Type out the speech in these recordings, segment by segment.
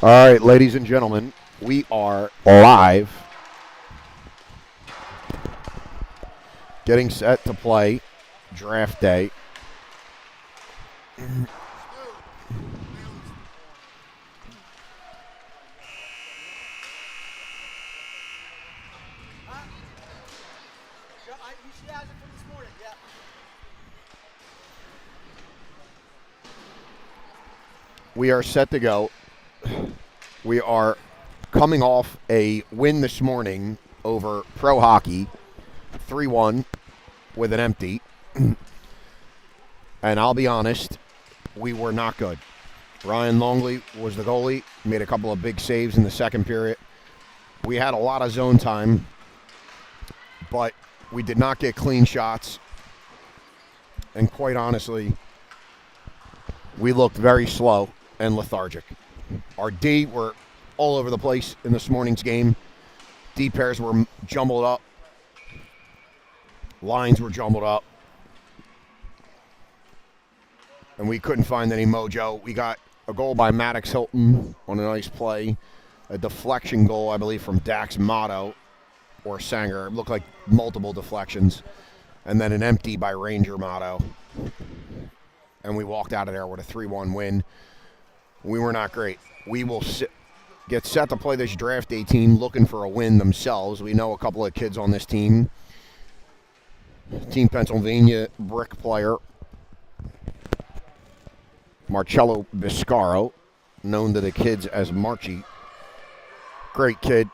All right, ladies and gentlemen, we are live, getting set to play draft day. We are set to go. We are coming off a win this morning over Pro Hockey, 3-1 with an empty. And I'll be honest, we were not good. Ryan Longley was the goalie, made a couple of big saves in the second period. We had a lot of zone time, but we did not get clean shots. And quite honestly, we looked very slow and lethargic. Our D were all over the place in this morning's game. D pairs were jumbled up. Lines were jumbled up. And we couldn't find any mojo. We got a goal by Maddox Hilton on a nice play. A deflection goal, I believe, from Dax Motto or Sanger. It looked like multiple deflections. And then an empty by Ranger Motto. And we walked out of there with a 3-1 win. We were not great. We will get set to play this draft day team looking for a win themselves. We know a couple of kids on this team. Team Pennsylvania brick player Marcello Biscaro, known to the kids as Marchie. Great kid.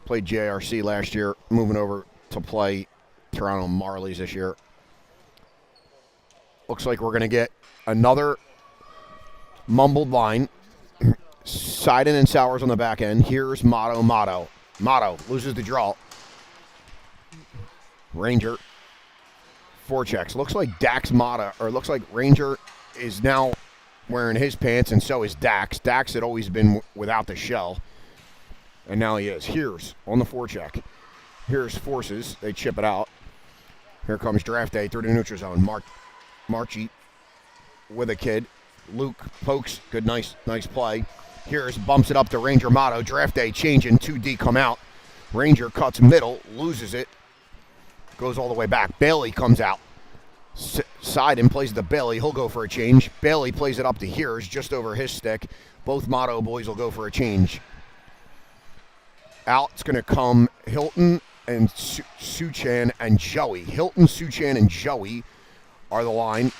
Played JRC last year, moving over to play Toronto Marlies this year. Looks like we're going to get another mumbled line. Seiden and Sowers on the back end. Here's Motto. Motto loses the draw. Ranger forechecks. Looks like Dax Motto, or looks like Ranger is now wearing his pants, and so is Dax. Dax had always been without the shell, and now he is. Here's on the forecheck. Here's Forces. They chip it out. Here comes draft day through the neutral zone. Marchie with a kid. Luke pokes. Good, nice play. Here's bumps it up to Ranger Motto. Draft day changing. 2D come out. Ranger cuts middle. Loses it. Goes all the way back. Bailey comes out. Seiden plays the Bailey. He'll go for a change. Bailey plays it up to Here's just over his stick. Both Motto boys will go for a change. Out, it's going to come Hilton and Suchan and Joey. Hilton, Suchan, and Joey are the line.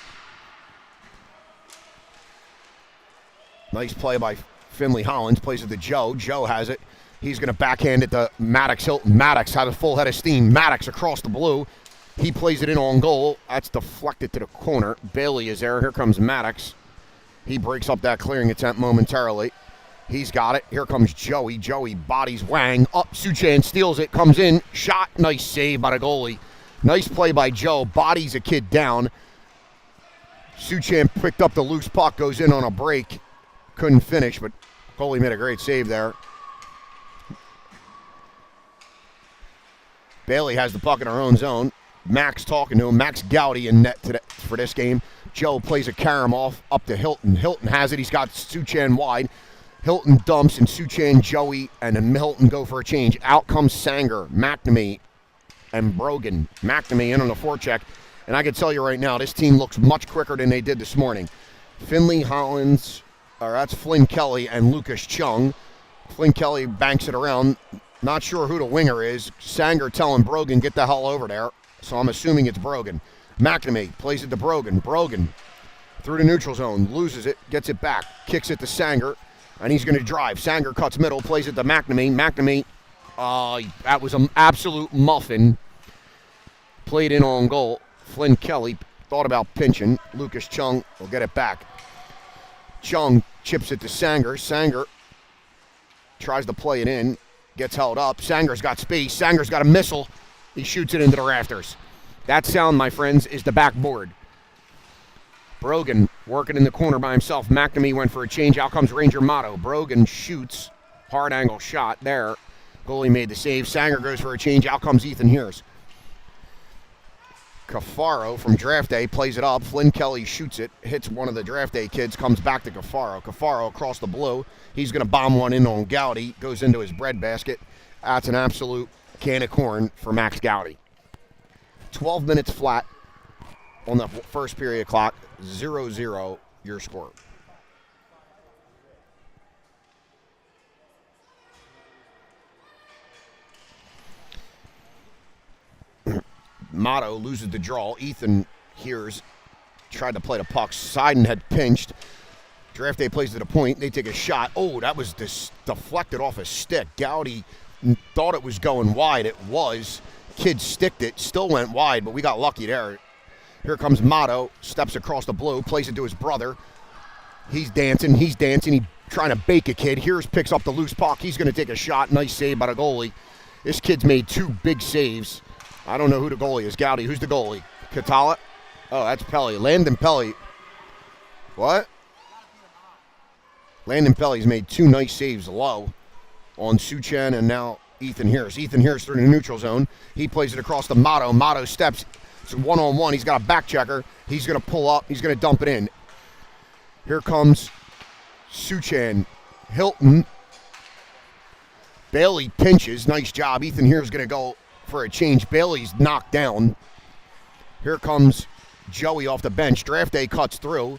Nice play by Finley Hollins. Plays it to Joe. Joe has it. He's going to backhand it to Maddox Hilton. Maddox had a full head of steam. Maddox across the blue. He plays it in on goal. That's deflected to the corner. Bailey is there. Here comes Maddox. He breaks up that clearing attempt momentarily. He's got it. Here comes Joey. Joey bodies Wang. Up, Suchan steals it. Comes in. Shot. Nice save by the goalie. Nice play by Joe. Bodies a kid down. Suchan picked up the loose puck. Goes in on a break. Couldn't finish, but goalie made a great save there. Bailey has the puck in our own zone. Max talking to him. Max Gowdy in net for this game. Joe plays a carom off up to Hilton. Hilton has it. He's got Suchan wide. Hilton dumps, and Suchan, Joey, and then Hilton go for a change. Out comes Sanger, McNamee, and Brogan. McNamee in on the forecheck. And I can tell you right now, this team looks much quicker than they did this morning. Finley Hollins, or that's Flynn Kelly and Lucas Chung. Flynn Kelly banks it around. Not sure who the winger is. Sanger telling Brogan, get the hell over there. So I'm assuming it's Brogan. McNamee plays it to Brogan. Brogan through the neutral zone. Loses it. Gets it back. Kicks it to Sanger. And he's going to drive. Sanger cuts middle. Plays it to McNamee. McNamee, that was an absolute muffin. Played in on goal. Flynn Kelly thought about pinching. Lucas Chung will get it back. Chung chips it to Sanger. Sanger tries to play it in. Gets held up. Sanger's got space. Sanger's got a missile. He shoots it into the rafters. That sound, my friends, is the backboard. Brogan working in the corner by himself. McNamee went for a change. Out comes Ranger Motto. Brogan shoots. Hard angle shot there. Goalie made the save. Sanger goes for a change. Out comes Ethan Hears. Cafaro from draft day plays it up. Flynn Kelly shoots it, hits one of the draft day kids, comes back to Cafaro. Cafaro across the blue. He's going to bomb one in on Gowdy. Goes into his breadbasket. That's an absolute can of corn for Max Gowdy. 12 minutes flat on the first period clock. 0-0 your score. Motto loses the draw. Ethan Hears tried to play the puck. Seiden had pinched. Draft day plays to the point. They take a shot. Oh, that was deflected off a stick. Gowdy thought it was going wide. It was. Kid sticked it. Still went wide, but we got lucky there. Here comes Motto. Steps across the blue. Plays it to his brother. He's dancing. He's trying to bake a kid. Hears picks up the loose puck. He's going to take a shot. Nice save by the goalie. This kid's made 2 big saves. I don't know who the goalie is. Gowdy, who's the goalie? Catala? Oh, that's Pelly. Landon Pelly. What? Landon Pelly's made 2 nice saves low on Suchan and now Ethan Hears. Ethan Hears through the neutral zone. He plays it across the Motto. Motto steps. It's one-on-one. He's got a back checker. He's going to pull up. He's going to dump it in. Here comes Suchan. Hilton. Bailey pinches. Nice job. Ethan Hears going to go for a change. Bailey's knocked down. Here comes Joey off the bench. Draft day cuts through.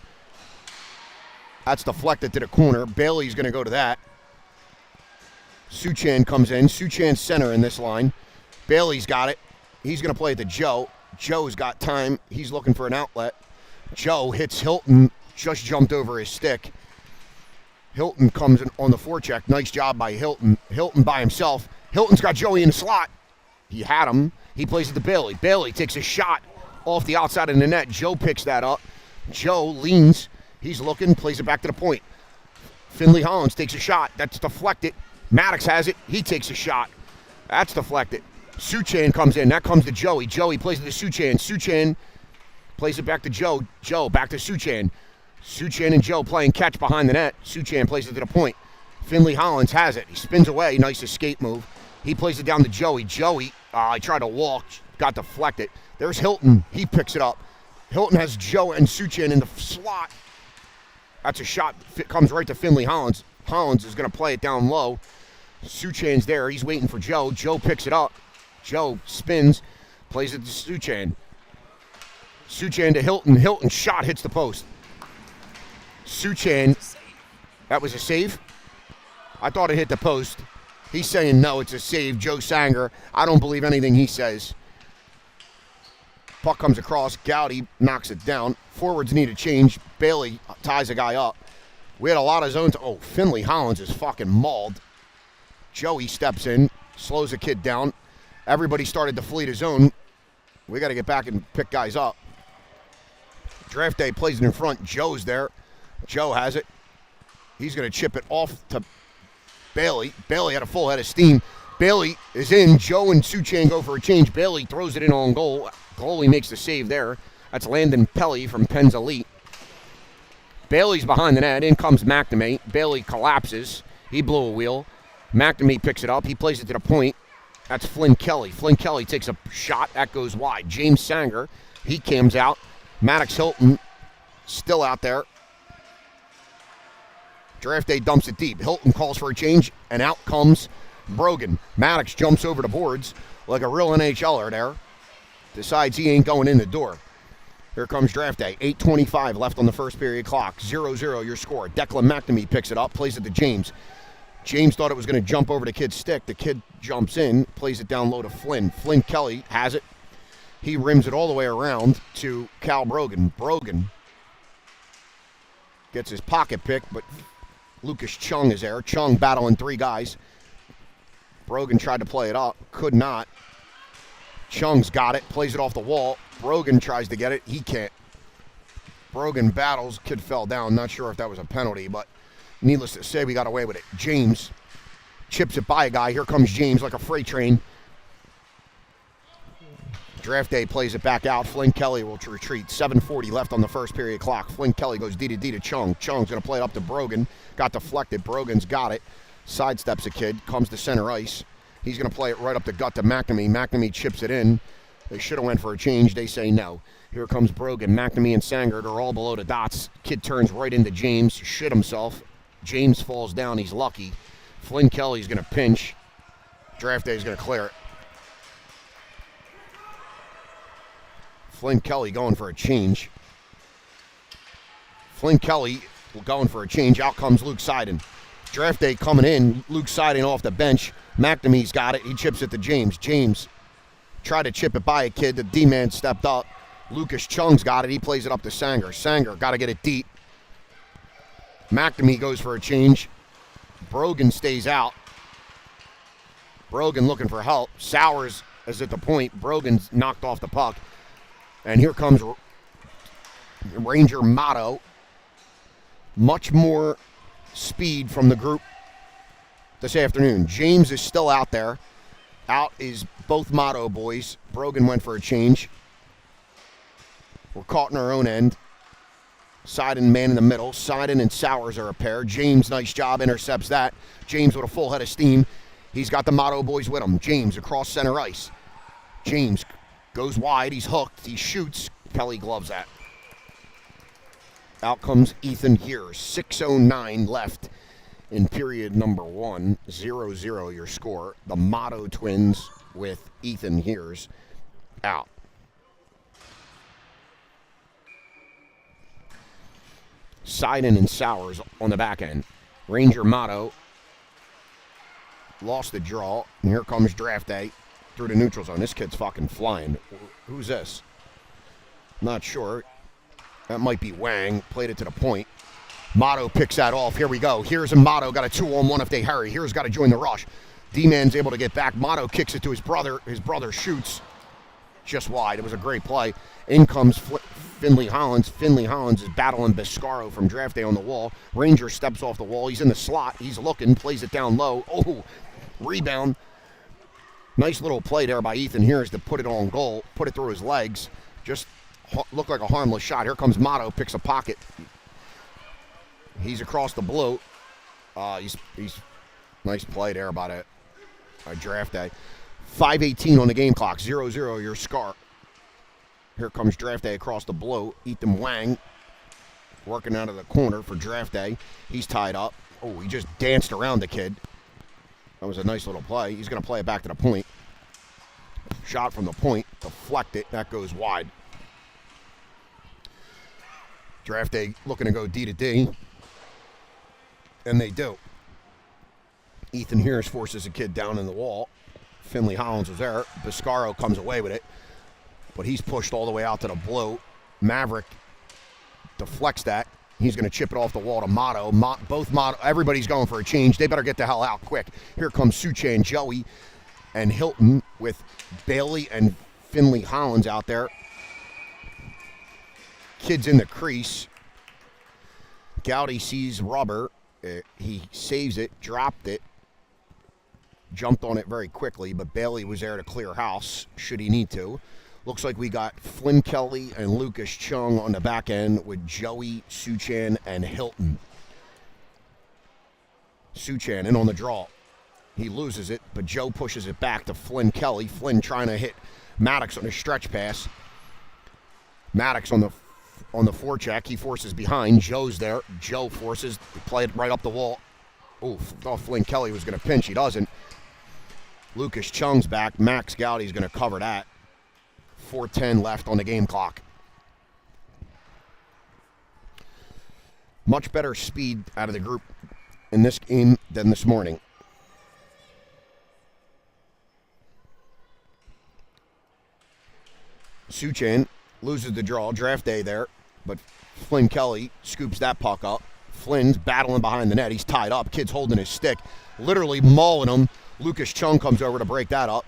That's deflected to the corner. Bailey's going to go to that. Suchan comes in. Suchan's center in this line. Bailey's got it. He's going to play it to Joe. Joe's got time. He's looking for an outlet. Joe hits Hilton. Just jumped over his stick. Hilton comes in on the forecheck. Nice job by Hilton. Hilton by himself. Hilton's got Joey in the slot. He had him. He plays it to Bailey. Bailey takes a shot off the outside of the net. Joe picks that up. Joe leans. He's looking. Plays it back to the point. Finley Hollins takes a shot. That's deflected. Maddox has it. He takes a shot. That's deflected. Suchan comes in. That comes to Joey. Joey plays it to Suchan. Suchan plays it back to Joe. Joe back to Suchan. Suchan and Joe playing catch behind the net. Suchan plays it to the point. Finley Hollins has it. He spins away. Nice escape move. He plays it down to Joey. Joey, he tried to walk, got deflected. There's Hilton. He picks it up. Hilton has Joe and Suchan in the slot. That's a shot. Comes right to Finley Hollins. Hollins is going to play it down low. Suchan's there. He's waiting for Joe. Joe picks it up. Joe spins, plays it to Suchan. Suchan to Hilton. Hilton shot hits the post. Suchan, that was a save? I thought it hit the post. He's saying no, it's a save. Joe Sanger, I don't believe anything he says. Puck comes across. Gowdy knocks it down. Forwards need a change. Bailey ties a guy up. We had a lot of zones. Oh, Finley Hollins is fucking mauled. Joey steps in, slows a kid down. Everybody started to flee the zone. We got to get back and pick guys up. Draft day plays it in front. Joe's there. Joe has it. He's going to chip it off to Bailey. Bailey had a full head of steam. Bailey is in. Joe and Suchan go for a change. Bailey throws it in on goal. Goalie makes the save there. That's Landon Pelly from Penn's Elite. Bailey's behind the net. In comes McNamee. Bailey collapses. He blew a wheel. McNamee picks it up. He plays it to the point. That's Flynn Kelly. Flynn Kelly takes a shot. That goes wide. James Sanger. He cams out. Maddox Hilton still out there. Draft day dumps it deep. Hilton calls for a change, and out comes Brogan. Maddox jumps over the boards like a real NHLer there. Decides he ain't going in the door. Here comes draft day. 8:25 left on the first period clock. 0-0 your score. Declan McNamee picks it up, plays it to James. James thought it was going to jump over the kid's stick. The kid jumps in, plays it down low to Flynn. Flynn Kelly has it. He rims it all the way around to Cal Brogan. Brogan gets his pocket pick, but Lucas Chung is there. Chung battling 3 guys. Brogan tried to play it up. Could not. Chung's got it. Plays it off the wall. Brogan tries to get it. He can't. Brogan battles. Kid fell down. Not sure if that was a penalty, but needless to say, we got away with it. James chips it by a guy. Here comes James like a freight train. Draft day plays it back out. Flynn Kelly will retreat. 7:40 left on the first period clock. Flynn Kelly goes D to Chung. Chung's going to play it up to Brogan. Got deflected. Brogan's got it. Sidesteps a kid. Comes to center ice. He's going to play it right up the gut to McNamee. McNamee chips it in. They should have went for a change. They say no. Here comes Brogan. McNamee and Sanger, they're all below the dots. Kid turns right into James. Shit himself. James falls down. He's lucky. Flynn Kelly's going to pinch. Draft Day is going to clear it. Flynn Kelly going for a change. Flynn Kelly going for a change. Out comes Luke Seiden. Draft Day coming in. Luke Seiden off the bench. McNamee's got it. He chips it to James. James tried to chip it by a kid. The D-man stepped up. Lucas Chung's got it. He plays it up to Sanger. Sanger got to get it deep. McNamee goes for a change. Brogan stays out. Brogan looking for help. Sowers is at the point. Brogan's knocked off the puck. And here comes Ranger Motto. Much more speed from the group this afternoon. James is still out there. Out is both Motto boys. Brogan went for a change. We're caught in our own end. Seiden man in the middle. Seiden and Sowers are a pair. James, nice job, intercepts that. James with a full head of steam. He's got the Motto boys with him. James across center ice. James goes wide. He's hooked. He shoots. Kelly gloves that. Out comes Ethan Heers. 6:09 left in period number 1. 0-0 your score. The Motto twins with Ethan Heers out. Seiden and Sowers on the back end. Ranger Motto lost the draw. And here comes Draft Day through the neutral zone. This kid's fucking flying. Who's this? Not sure. That might be Wang. Played it to the point. Motto picks that off. Here we go. Here's a Motto. Got a 2-on-1 if they hurry. Here's got to join the rush. D-Man's able to get back. Motto kicks it to his brother. His brother shoots just wide. It was a great play. In comes Finley Hollins. Finley Hollins is battling Biscaro from Draft Day on the wall. Ranger steps off the wall. He's in the slot. He's looking. Plays it down low. Oh, rebound. Nice little play there by Ethan Heers to put it on goal. Put it through his legs. Just looked like a harmless shot. Here comes Motto. Picks a pocket. He's across the blue. He's nice play there by Draft Day. 5:18 on the game clock. 0-0 your score. Here comes Draft Day across the blue. Ethan Wang working out of the corner for Draft Day. He's tied up. Oh, he just danced around the kid. That was a nice little play. He's going to play it back to the point. Shot from the point. Deflect it. That goes wide. Draft Day looking to go D to D. And they do. Ethan Heers forces a kid down in the wall. Finley Hollins was there. Biscaro comes away with it. But he's pushed all the way out to the blue. Maverick deflects that. He's going to chip it off the wall to Motto. Both Motto. Everybody's going for a change. They better get the hell out quick. Here comes Suche and Joey and Hilton with Bailey and Finley Hollins out there. Kids in the crease. Gowdy sees rubber. He saves it, dropped it, jumped on it very quickly, but Bailey was there to clear house, should he need to. Looks like we got Flynn Kelly and Lucas Chung on the back end with Joey, Suchan, and Hilton. Suchan in on the draw. He loses it, but Joe pushes it back to Flynn Kelly. Flynn trying to hit Maddox on a stretch pass. Maddox on the forecheck. He forces behind. Joe's there. Joe forces. Play it right up the wall. Oh, thought Flynn Kelly was going to pinch. He doesn't. Lucas Chung's back. Max Gowdy's going to cover that. 4:10 left on the game clock. Much better speed out of the group in this game than this morning. Suchan loses the draw. Draft Day there. But Flynn Kelly scoops that puck up. Flynn's battling behind the net. He's tied up. Kid's holding his stick. Literally mauling him. Lucas Chung comes over to break that up.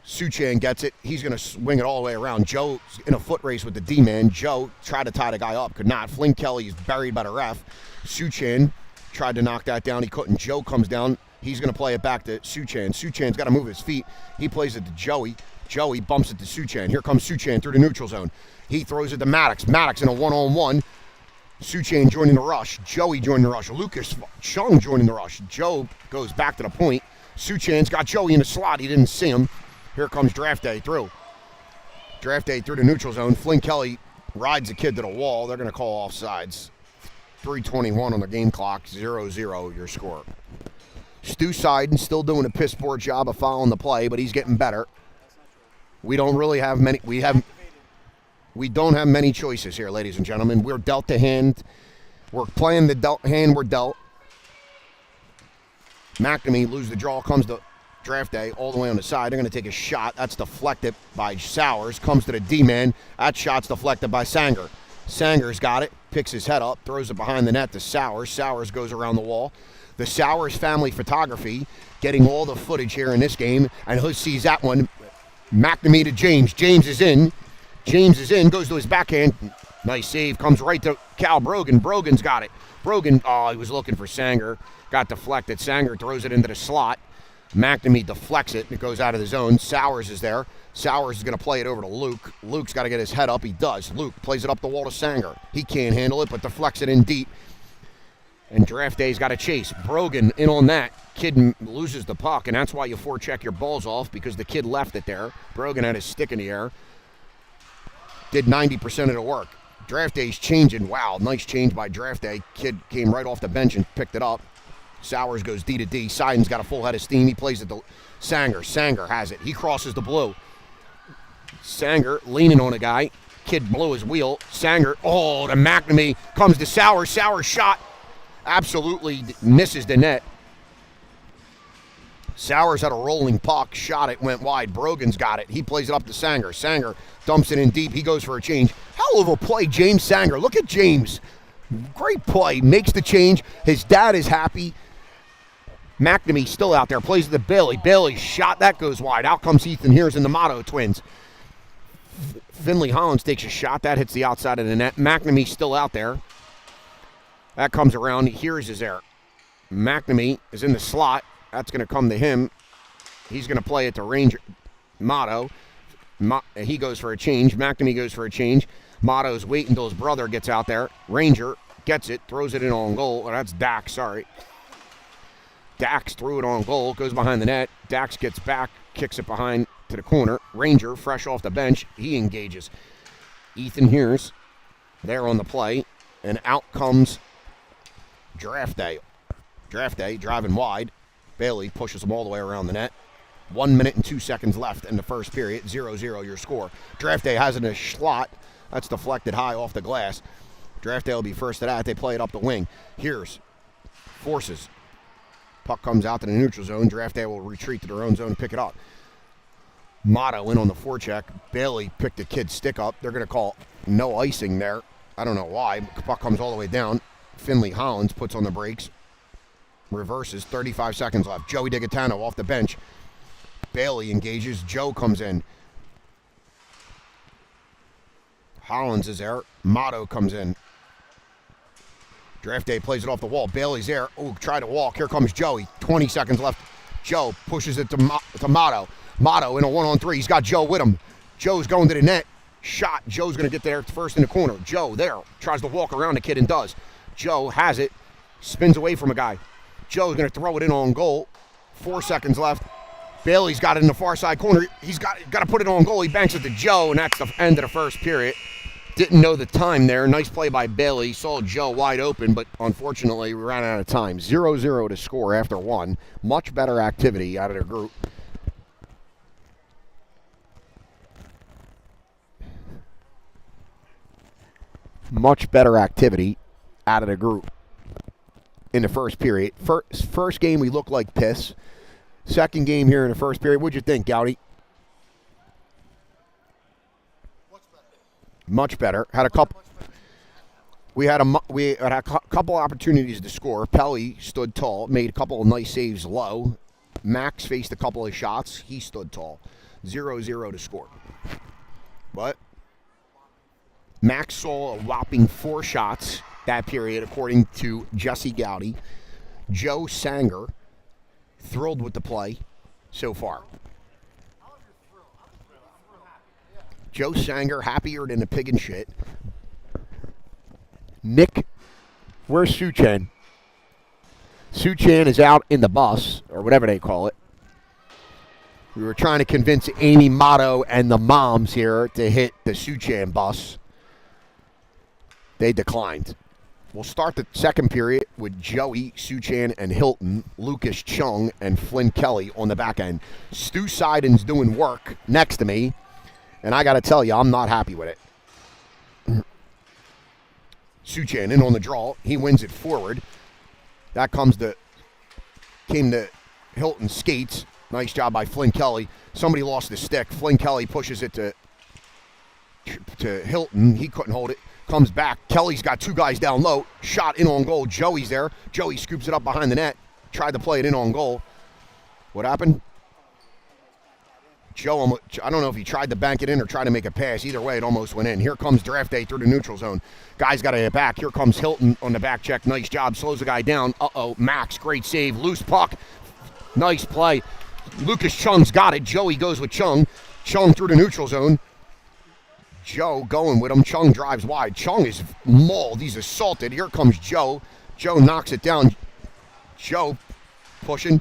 Suchan gets it. He's going to swing it all the way around. Joe's in a foot race with the D-man. Joe tried to tie the guy up. Could not. Flynn Kelly is buried by the ref. Suchan tried to knock that down. He couldn't. Joe comes down. He's going to play it back to Suchan. Suchan's got to move his feet. He plays it to Joey. Joey bumps it to Suchan. Here comes Suchan through the neutral zone. He throws it to Maddox. Maddox in a one-on-one. Suchan joining the rush. Joey joining the rush. Lucas Chung joining the rush. Joe goes back to the point. Suchan's got Joey in the slot. He didn't see him. Here comes Draft Day through. Draft Day through the neutral zone. Flynn Kelly rides the kid to the wall. They're going to call offsides. 3:21 on the game clock. 0-0 your score. Stu Seiden still doing a piss poor job of following the play, but he's getting better. We don't really have many. We don't have many choices here, ladies and gentlemen. We're dealt the hand. We're playing the hand we're dealt. McNamee loses the draw, comes to Draft Day all the way on the side. They're going to take a shot. That's deflected by Sowers. Comes to the D-man. That shot's deflected by Sanger. Sanger's got it. Picks his head up. Throws it behind the net to Sowers. Sowers goes around the wall. The Sowers family photography getting all the footage here in this game. And who sees that one? McNamee to James. James is in. Goes to his backhand. Nice save. Comes right to Cal Brogan. Brogan's got it. Brogan, he was looking for Sanger. Got deflected. Sanger throws it into the slot. McNamee deflects it. It goes out of the zone. Sowers is there. Sowers is going to play it over to Luke. Luke's got to get his head up. He does. Luke plays it up the wall to Sanger. He can't handle it, but deflects it in deep. And Draft Day's got to chase. Brogan in on that. Kid loses the puck, and that's why you forecheck your balls off, because the kid left it there. Brogan had his stick in the air. Did 90% of the work. Draft Day's changing. Wow, nice change by Draft Day. Kid came right off the bench and picked it up. Sowers goes D to D. Seiden's got a full head of steam. He plays it to Sanger. Sanger has it. He crosses the blue. Sanger leaning on a guy. Kid blew his wheel. Sanger, to McNamee. Comes to Sowers. Sowers shot. Absolutely misses the net. Sowers had a rolling puck. Shot it. Went wide. Brogan's got it. He plays it up to Sanger. Sanger dumps it in deep. He goes for a change. Hell of a play, James Sanger. Look at James. Great play. Makes the change. His dad is happy. McNamee still out there. Plays it to Bailey. Bailey shot. That goes wide. Out comes Ethan Hears and the Motto twins. Finley Hollins takes a shot. That hits the outside of the net. McNamee still out there. That comes around. Hears is there. McNamee is in the slot. That's going to come to him. He's going to play it to Ranger. Motto. He goes for a change. McNamee goes for a change. Motto's waiting until his brother gets out there. Ranger gets it. Throws it in on goal. Oh, that's Dax. Sorry. Dax threw it on goal. Goes behind the net. Dax gets back. Kicks it behind to the corner. Ranger, fresh off the bench. He engages. Ethan Hears there on the play. And out comes Draft Day. Draft Day driving wide. Bailey pushes him all the way around the net. 1 minute and 2 seconds left in the first period. 0-0 your score. Draft Day has it in a slot. That's deflected high off the glass. Draft Day will be first to that. They play it up the wing. Here's forces. Puck comes out to the neutral zone. Draft Day will retreat to their own zone and pick it up. Motto in on the forecheck. Bailey picked the kid's stick up. They're going to call no icing there. I don't know why. Puck comes all the way down. Finley Hollins puts on the brakes. Reverses. 35 seconds left. Joey DiGaetano off the bench. Bailey engages. Joe comes in. Hollins is there. Motto comes in. Draft Day plays it off the wall. Bailey's there. Try to walk. Here comes Joey. 20 seconds left. Joe pushes it to Motto. Motto in a 1-on-3. He's got Joe with him. Joe's going to the net. Shot. Joe's going to get there first in the corner. Joe there. Tries to walk around the kid and does. Joe has it. Spins away from a guy. Joe's going to throw it in on goal. 4 seconds left. Bailey's got it in the far side corner. He's got to put it on goal. He banks it to Joe, and that's the end of the first period. Didn't know the time there. Nice play by Bailey. Saw Joe wide open, but unfortunately we ran out of time. 0-0 to score after one. Much better activity out of the group. Much better activity out of the group in the first period. First game, we looked like piss. Second game here in the first period. What'd you think, Gowdy? Much better. Had a couple. We had a couple opportunities to score. Pelly stood tall, made a couple of nice saves low. Max faced a couple of shots. He stood tall. 0-0 to score. But Max saw a whopping 4 shots that period, according to Jesse Gowdy. Joe Sanger, thrilled with the play so far. Joe Sanger, happier than a pig in shit. Nick, where's Suchan? Suchan is out in the bus, or whatever they call it. We were trying to convince Amy Motto and the moms here to hit the Suchan bus. They declined. We'll start the second period with Joey, Suchan, and Hilton, Lucas Chung, and Flynn Kelly on the back end. Stu Seiden's doing work next to me, and I got to tell you, I'm not happy with it. Suchan in on the draw. He wins it forward. That came to Hilton skates. Nice job by Flynn Kelly. Somebody lost the stick. Flynn Kelly pushes it to Hilton. He couldn't hold it. Comes back. Kelly's got two guys down low. Shot in on goal. Joey's there. Joey scoops it up behind the net. Tried to play it in on goal. What happened? Joe, I don't know if he tried to bank it in or tried to make a pass. Either way, it almost went in. Here comes Draft Day through the neutral zone. Guy's got to hit back. Here comes Hilton on the back check. Nice job. Slows the guy down. Uh-oh. Max, great save. Loose puck. Nice play. Lucas Chung's got it. Joey goes with Chung. Chung through the neutral zone. Joe going with him. Chung drives wide. Chung is mauled. He's assaulted. Here comes Joe. Joe knocks it down. Joe pushing.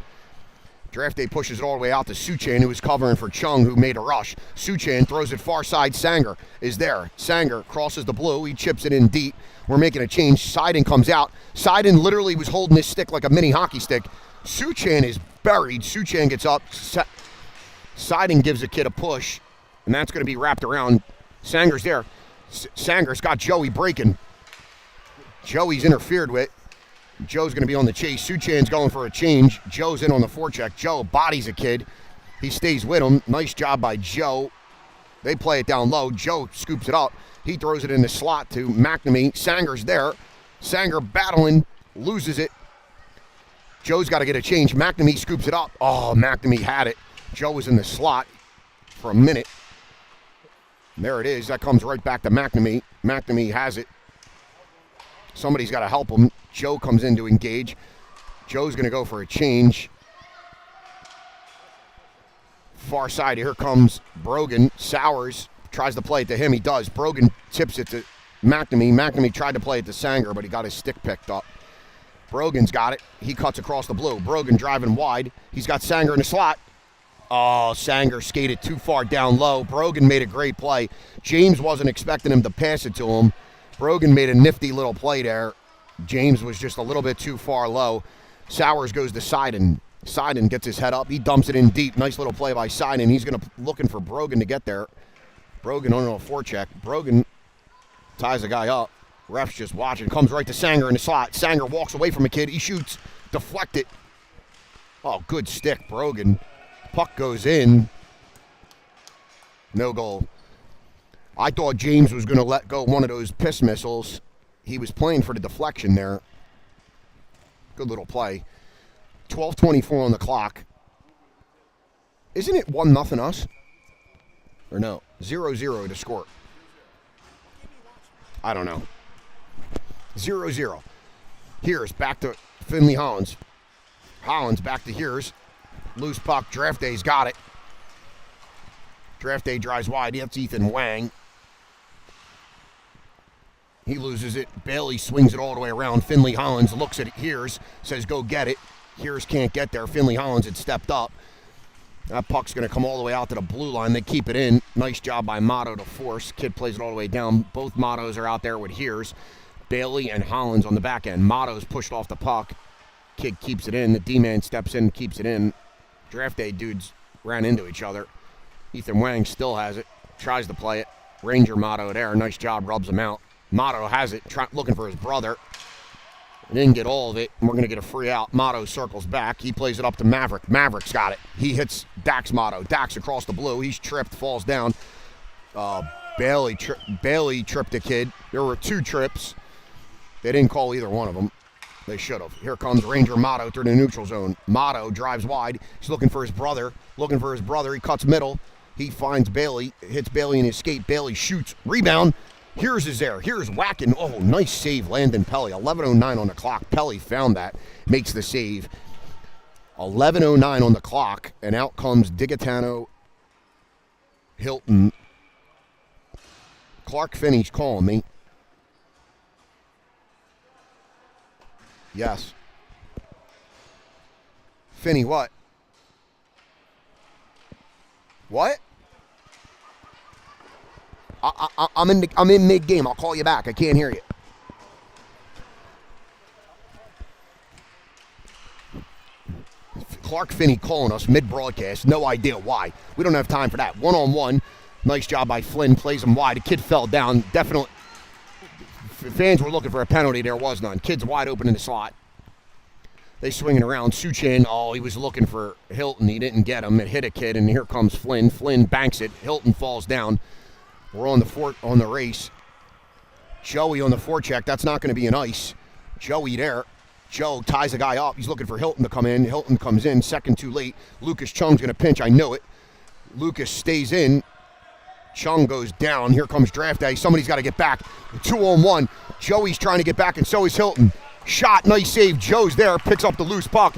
Draft Day pushes it all the way out to Suchan, who is covering for Chung, who made a rush. Suchan throws it far side. Sanger is there. Sanger crosses the blue. He chips it in deep. We're making a change. Seiden comes out. Seiden literally was holding his stick like a mini hockey stick. Suchan is buried. Suchan gets up. Seiden gives a kid a push, and that's going to be wrapped around. Sanger's there. Sanger's got Joey breaking. Joey's interfered with. Joe's going to be on the chase. Suchan's going for a change. Joe's in on the forecheck. Joe bodies a kid. He stays with him. Nice job by Joe. They play it down low. Joe scoops it up. He throws it in the slot to McNamee. Sanger's there. Sanger battling. Loses it. Joe's got to get a change. McNamee scoops it up. Oh, McNamee had it. Joe was in the slot for a minute. There it is. That comes right back to McNamee. McNamee has it. Somebody's got to help him. Joe comes in to engage. Joe's going to go for a change. Far side, here comes Brogan. Sowers tries to play it to him. He does. Brogan tips it to McNamee. McNamee tried to play it to Sanger, but he got his stick picked up. Brogan's got it. He cuts across the blue. Brogan driving wide. He's got Sanger in the slot. Oh, Sanger skated too far down low. Brogan made a great play. James wasn't expecting him to pass it to him. Brogan made a nifty little play there. James was just a little bit too far low. Sowers goes to Seiden. Seiden gets his head up. He dumps it in deep. Nice little play by Seiden. He's looking for Brogan to get there. Brogan on a forecheck. Brogan ties the guy up. Ref's just watching. Comes right to Sanger in the slot. Sanger walks away from a kid. He shoots. Deflected. Oh, good stick, Brogan. Puck goes in. No goal. I thought James was going to let go one of those piss missiles. He was playing for the deflection there. Good little play. 12:24 on the clock. Isn't it 1-0 us? Or no? 0-0 to score. I don't know. 0-0. Here's back to Finley Hollins. Hollins back to Here's. Loose puck. Draft Day's got it. Draft Day drives wide. That's Ethan Wang. He loses it. Bailey swings it all the way around. Finley Hollins looks at it. Here's, says go get it. Here's can't get there. Finley Hollins had stepped up. That puck's going to come all the way out to the blue line. They keep it in. Nice job by Motto to force. Kid plays it all the way down. Both Mottos are out there with Here's. Bailey and Hollins on the back end. Motto's pushed off the puck. Kid keeps it in. The D-man steps in, keeps it in. Draft Day dudes ran into each other. Ethan Wang still has it. Tries to play it. Ranger Motto there. Nice job. Rubs him out. Motto has it. Looking for his brother. Didn't get all of it. And we're going to get a free out. Motto circles back. He plays it up to Maverick. Maverick's got it. He hits Dax Motto. Dax across the blue. He's tripped. Falls down. Bailey tripped a kid. There were two trips. They didn't call either one of them. They should have. Here comes Ranger Motto through the neutral zone. Motto drives wide. He's looking for his brother. He cuts middle. He finds Bailey. Hits Bailey in his skate. Bailey shoots. Rebound. Here's is there. Here's whacking. Oh, nice save, Landon Pelly. 11:09 on the clock. Pelly found that. Makes the save. 11:09 on the clock. And out comes Digatano, Hilton. Clark Finney's calling me. Yes. Finney, what? What? I'm in mid-game. I'll call you back. I can't hear you. Clark Finney calling us mid-broadcast. No idea why. We don't have time for that. One-on-one. Nice job by Flynn. Plays him wide. The kid fell down. Definitely. Fans were looking for a penalty. There was none. Kid's wide open in the slot. They swing it around. Suchan, he was looking for Hilton. He didn't get him. It hit a kid, and here comes Flynn. Flynn banks it. Hilton falls down. We're on the race. Joey on the forecheck. That's not going to be an ice. Joey there. Joe ties the guy up. He's looking for Hilton to come in. Hilton comes in. Second too late. Lucas Chung's going to pinch. I know it. Lucas stays in. Chung goes down. Here comes Draft Day. Somebody's got to get back. 2-on-1. Joey's trying to get back, and so is Hilton. Shot. Nice save. Joe's there. Picks up the loose puck.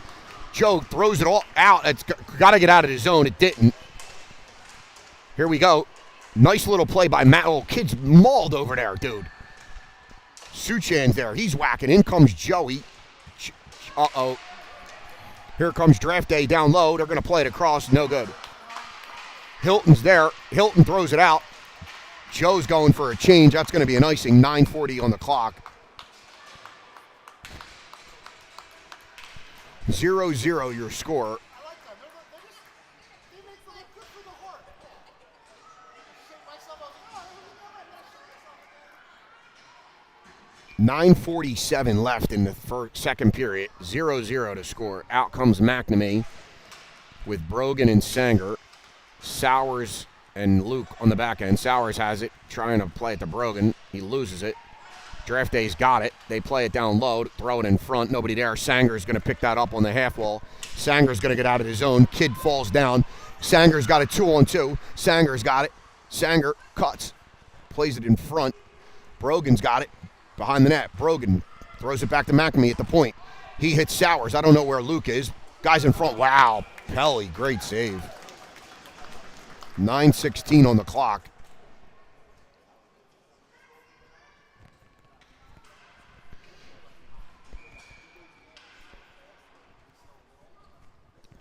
Joe throws it all out. It's got to get out of the zone. It didn't. Here we go. Nice little play by Matt. Oh, kid's mauled over there, dude. Suchan's there. He's whacking. In comes Joey. Uh-oh. Here comes Draft Day down low. They're going to play it across. No good. Hilton's there. Hilton throws it out. Joe's going for a change. That's going to be an icing. 9:40 on the clock. 0-0 your score. 9:47 left in the second period. 0-0 to score. Out comes McNamee with Brogan and Sanger. Sowers and Luke on the back end. Sowers has it, trying to play it to Brogan. He loses it. Draft Day's got it. They play it down low, throw it in front. Nobody there. Sanger's going to pick that up on the half wall. Sanger's going to get out of his zone. Kid falls down. Sanger's got a 2-on-2. Sanger's got it. Sanger cuts. Plays it in front. Brogan's got it. Behind the net. Brogan throws it back to McNamee at the point. He hits Sowers. I don't know where Luke is. Guy's in front. Wow. Pelly, great save. 9:16 on the clock.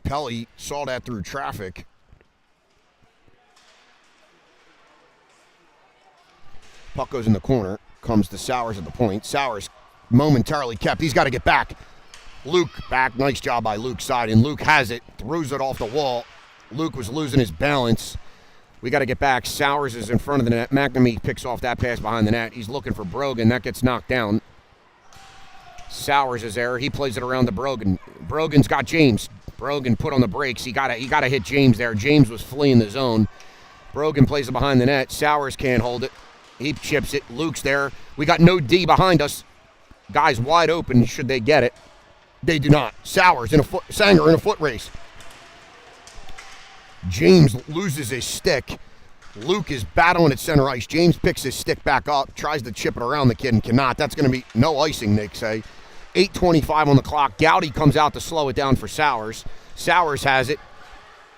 Pelly saw that through traffic. Puck goes in the corner. Comes to Sowers at the point. Sowers momentarily kept. He's got to get back. Luke back. Nice job by Luke side. And Luke has it. Throws it off the wall. Luke was losing his balance. We got to get back. Sowers is in front of the net. McNamee picks off that pass behind the net. He's looking for Brogan. That gets knocked down. Sowers is there. He plays it around to Brogan. Brogan's got James. Brogan put on the brakes. He got to hit James there. James was fleeing the zone. Brogan plays it behind the net. Sowers can't hold it. He chips it. Luke's there. We got no D behind us. Guys wide open should they get it. They do not. Sowers Sanger in a foot race. James loses his stick. Luke is battling at center ice. James picks his stick back up, tries to chip it around the kid and cannot. That's going to be no icing, Nick say. 8:25 on the clock. Gowdy comes out to slow it down for Sowers. Sowers has it.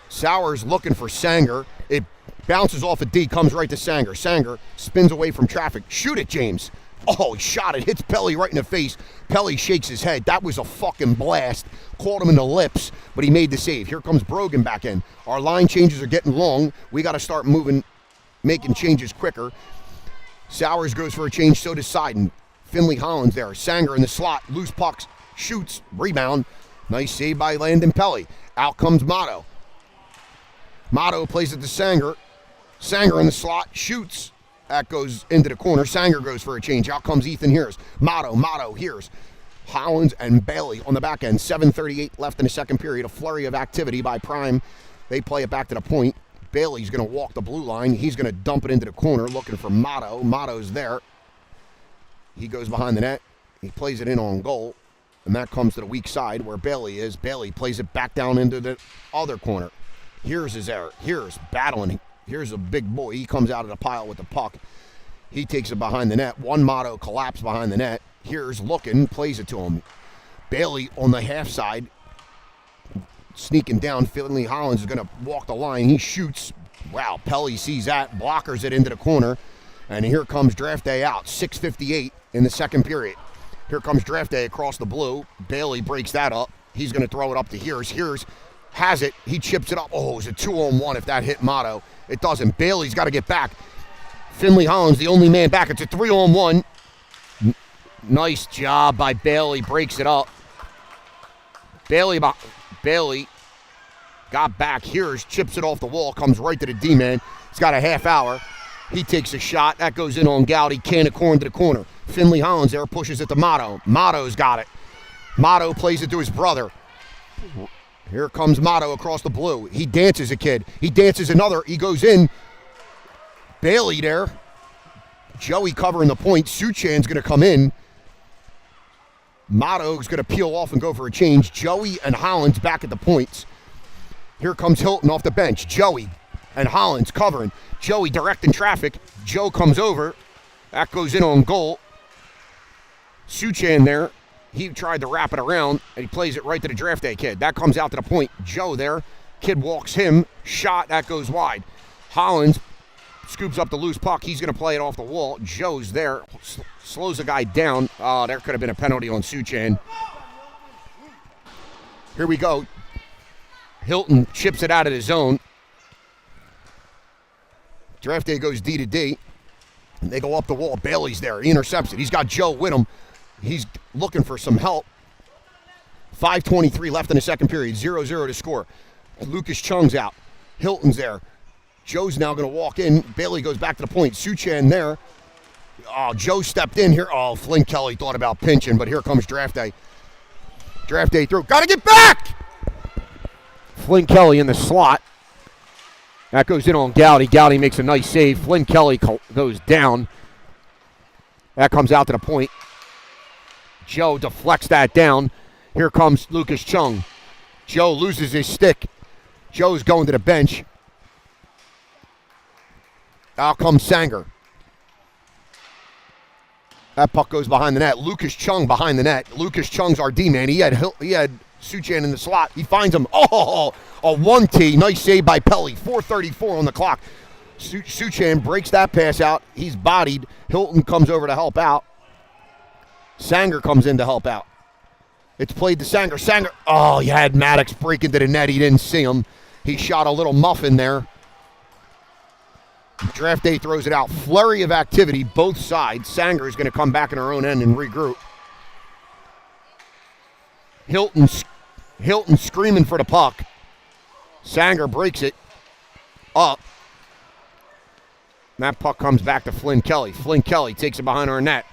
Sowers looking for Sanger. It bounces off a D, comes right to Sanger. Sanger spins away from traffic. Shoot it, James. Oh, he shot it. Hits Pelly right in the face. Pelly shakes his head. That was a fucking blast. Caught him in the lips, but he made the save. Here comes Brogan back in. Our line changes are getting long. We got to start moving, making changes quicker. Sowers goes for a change, so does Seiden. Finley Hollins there. Sanger in the slot. Loose pucks. Shoots. Rebound. Nice save by Landon Pelly. Out comes Motto. Motto plays it to Sanger. Sanger in the slot. Shoots. That goes into the corner. Sanger goes for a change. Out comes Ethan Hears. Motto Hears. Hollins and Bailey on the back end. 7:38 left in the second period. A flurry of activity by Prime. They play it back to the point. Bailey's going to walk the blue line. He's going to dump it into the corner looking for Motto. Motto's there. He goes behind the net. He plays it in on goal. And that comes to the weak side where Bailey is. Bailey plays it back down into the other corner. Here's his error. Here's battling. Here's a big boy. He comes out of the pile with the puck. He takes it behind the net. One Motto collapsed behind the net. Here's looking, plays it to him. Bailey on the half side, sneaking down. Finley Hollins is going to walk the line. He shoots. Wow, Pelly sees that, blockers it into the corner. And here comes Draft Day out. 6:58 in the second period. Here comes Draft Day across the blue. Bailey breaks that up. He's going to throw it up to Hears. Hears has it. He chips it up. Oh, it was a 2-on-1 if that hit Motto. It doesn't. Bailey's got to get back. Finley Hollins, the only man back. It's a 3-on-1. Nice job by Bailey. Breaks it up. Bailey got back. Here's chips it off the wall. Comes right to the D-man. He's got a half hour. He takes a shot. That goes in on Gowdy. Can of corn to the corner. Finley Hollins there pushes it to Motto. Motto's got it. Motto plays it to his brother. Here comes Motto across the blue. He dances a kid. He dances another. He goes in. Bailey there. Joey covering the point. Suchan's going to come in. Motto's going to peel off and go for a change. Joey and Hollins back at the points. Here comes Hilton off the bench. Joey and Hollins covering. Joey directing traffic. Joe comes over. That goes in on goal. Suchan there. He tried to wrap it around, and he plays it right to the draft day kid. That comes out to the point. Joe there. Kid walks him. Shot. That goes wide. Hollins scoops up the loose puck. He's going to play it off the wall. Joe's there. Slows the guy down. There could have been a penalty on Suchan. Here we go. Hilton chips it out of the zone. Draft day goes D to D. And they go up the wall. Bailey's there. He intercepts it. He's got Joe with him. He's looking for some help. 5:23 left in the second period. 0-0 to score. Lucas Chung's out. Hilton's there. Joe's now going to walk in. Bailey goes back to the point. Suchan there. Oh, Joe stepped in here. Oh, Flynn Kelly thought about pinching, but here comes draft day. Draft day through. Got to get back! Flynn Kelly in the slot. That goes in on Gowdy. Gowdy makes a nice save. Flynn Kelly goes down. That comes out to the point. Joe deflects that down. Here comes Lucas Chung. Joe loses his stick. Joe's going to the bench. Out comes Sanger. That puck goes behind the net. Lucas Chung behind the net. Lucas Chung's our D-man. He had Suchan in the slot. He finds him. Oh, a 1T. Nice save by Pelly. 4:34 on the clock. Suchan breaks that pass out. He's bodied. Hilton comes over to help out. Sanger comes in to help out. It's played to Sanger. Sanger. Oh, you had Maddox break into the net. He didn't see him. He shot a little muffin there. Draft day throws it out. Flurry of activity, both sides. Sanger is going to come back in her own end and regroup. Hilton screaming for the puck. Sanger breaks it up. That puck comes back to Flynn Kelly. Flynn Kelly takes it behind our net.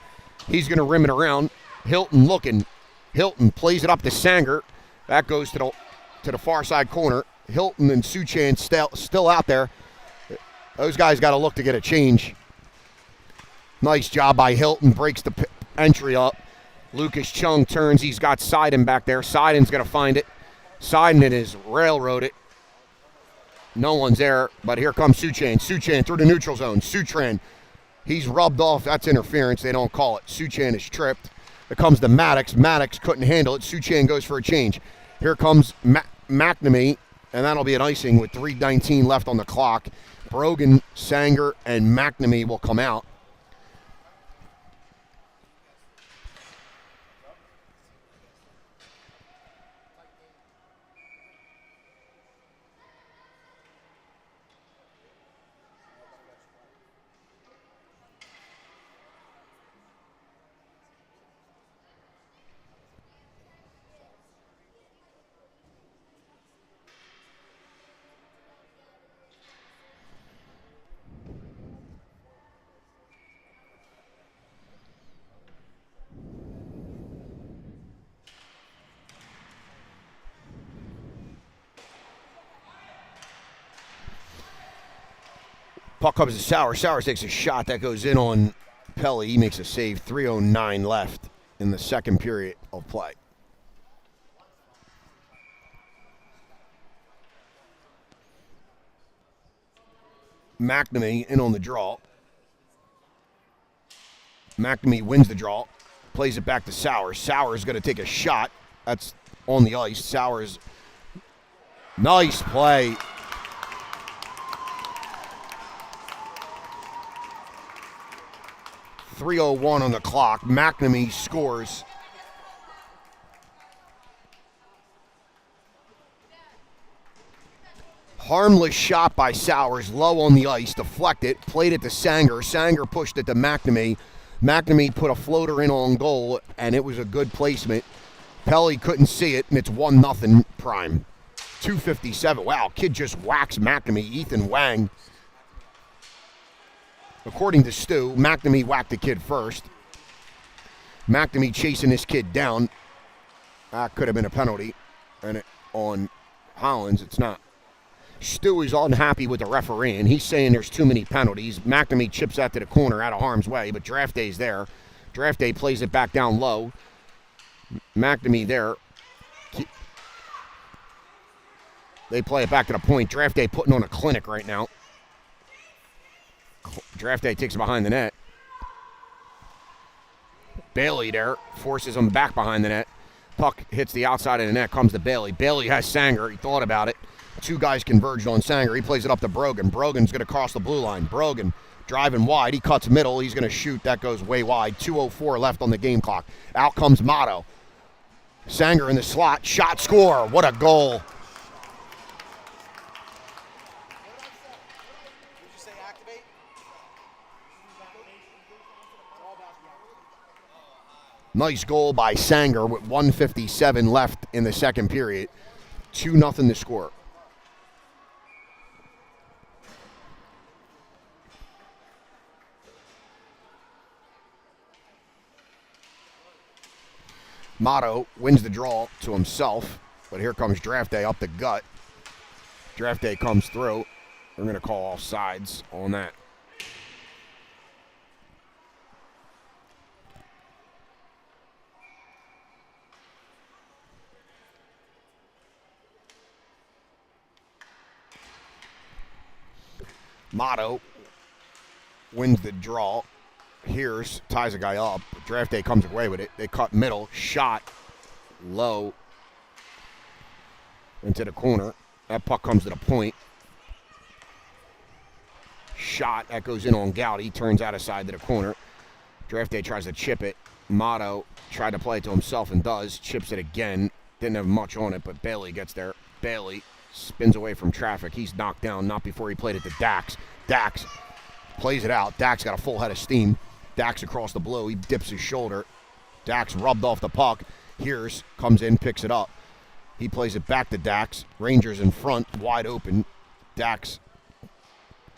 He's going to rim it around. Hilton looking. Hilton plays it up to Sanger. That goes to the far side corner. Hilton and Suchan still out there. Those guys got to look to get a change. Nice job by Hilton. Breaks the entry up. Lucas Chung turns. He's got Seiden back there. Seiden's going to find it. Seiden is railroaded. No one's there, but here comes Suchan. Suchan through the neutral zone. Sutran. He's rubbed off. That's interference. They don't call it. Suchan is tripped. It comes to Maddox. Maddox couldn't handle it. Suchan goes for a change. Here comes McNamee, and that'll be an icing with 3:19 left on the clock. Brogan, Sanger, and McNamee will come out. Puck comes to Sauer. Sauer takes a shot that goes in on Pelly. He makes a save. 3:09 left in the second period of play. McNamee in on the draw. McNamee wins the draw. Plays it back to Sauer. Sauer's going to take a shot. That's on the ice. Sauer's nice play. .301 on the clock. McNamee scores. Harmless shot by Sowers, low on the ice, deflected, played it to Sanger. Sanger pushed it to McNamee. McNamee put a floater in on goal, and it was a good placement. Pelly couldn't see it, and it's 1-0 Prime. 2:57. Wow, kid just whacks McNamee. Ethan Wang. According to Stu, McNamee whacked the kid first. McNamee chasing this kid down. That could have been a penalty. And on Hollins, it's not. Stu is unhappy with the referee, and he's saying there's too many penalties. McNamee chips that to the corner out of harm's way, but Draft Day's there. Draft Day plays it back down low. McNamee there. They play it back to the point. Draft Day putting on a clinic right now. Draft Day takes it behind the net. Bailey there forces him back behind the net. Puck hits the outside of the net, comes to Bailey. Bailey has Sanger. He thought about it. Two guys converged on Sanger. He plays it up to Brogan. Brogan's going to cross the blue line. Brogan driving wide. He cuts middle. He's going to shoot. That goes way wide. 2:04 left on the game clock. Out comes Motto. Sanger in the slot. Shot, score. What a goal. Nice goal by Sanger with 1:57 left in the second period. 2-0 to score. Motto wins the draw to himself, but here comes Draft Day up the gut. Draft Day comes through. We're going to call off sides on that. Motto wins the draw. Here's ties a guy up. Draft Day comes away with it. They cut middle. Shot low into the corner. That puck comes to the point. Shot. That goes in on Gowdy. Turns out of side to the corner. Draft Day tries to chip it. Motto tried to play it to himself and does. Chips it again. Didn't have much on it, but Bailey gets there. Bailey spins away from traffic. He's knocked down, not before he played it to Dax. Dax plays it out. Dax got a full head of steam. Dax across the blue. He dips his shoulder. Dax rubbed off the puck. Here's, comes in, picks it up. He plays it back to Dax. Rangers in front, wide open. Dax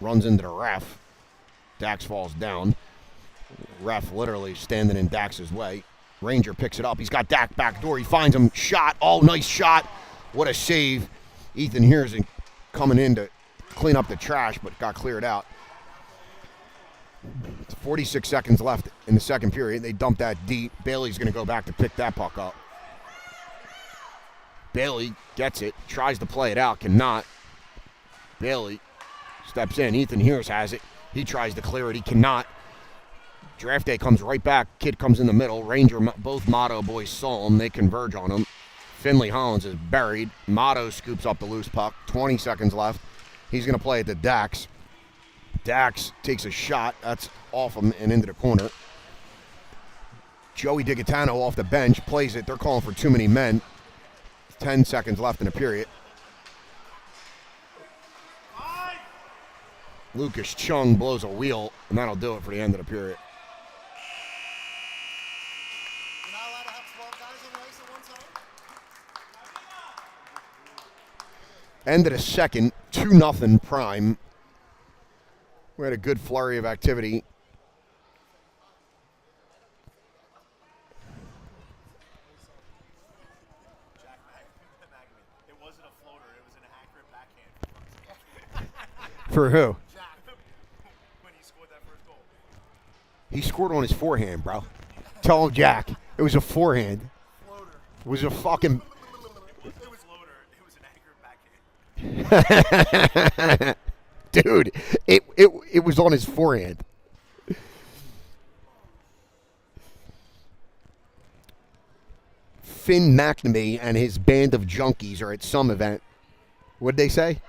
runs into the ref. Dax falls down. Ref literally standing in Dax's way. Ranger picks it up. He's got Dax back door. He finds him. Shot. Oh, nice shot. What a save. Ethan Here's coming in to clean up the trash, but got cleared out. 46 seconds left in the second period. They dump that deep. Bailey's going to go back to pick that puck up. Bailey gets it, tries to play it out, cannot. Bailey steps in. Ethan Here's has it. He tries to clear it. He cannot. Draft Day comes right back. Kid comes in the middle. Ranger, both Motto boys saw him. They converge on him. Finley Hollins is buried. Motto scoops up the loose puck. 20 seconds left. He's going to play it to Dax. Dax takes a shot. That's off him and into the corner. Joey DiGaetano off the bench plays it. They're calling for too many men. 10 seconds left in the period. Lucas Chung blows a wheel, and that'll do it for the end of the period. You're not allowed to have 12 guys on the ice at one time? End of the second, 2-0 Prime. We had a good flurry of activity. Jack Magman. It wasn't a floater. It was an accurate backhand. For who? Jack, when he scored that first goal. He scored on his forehand, bro. Tell him, Jack. It was a forehand. Floater. It was a fucking... It was loader. It was an accurate backhand. Dude, it was on his forehand. Finn McNamee and his band of junkies are at some event. What'd they say?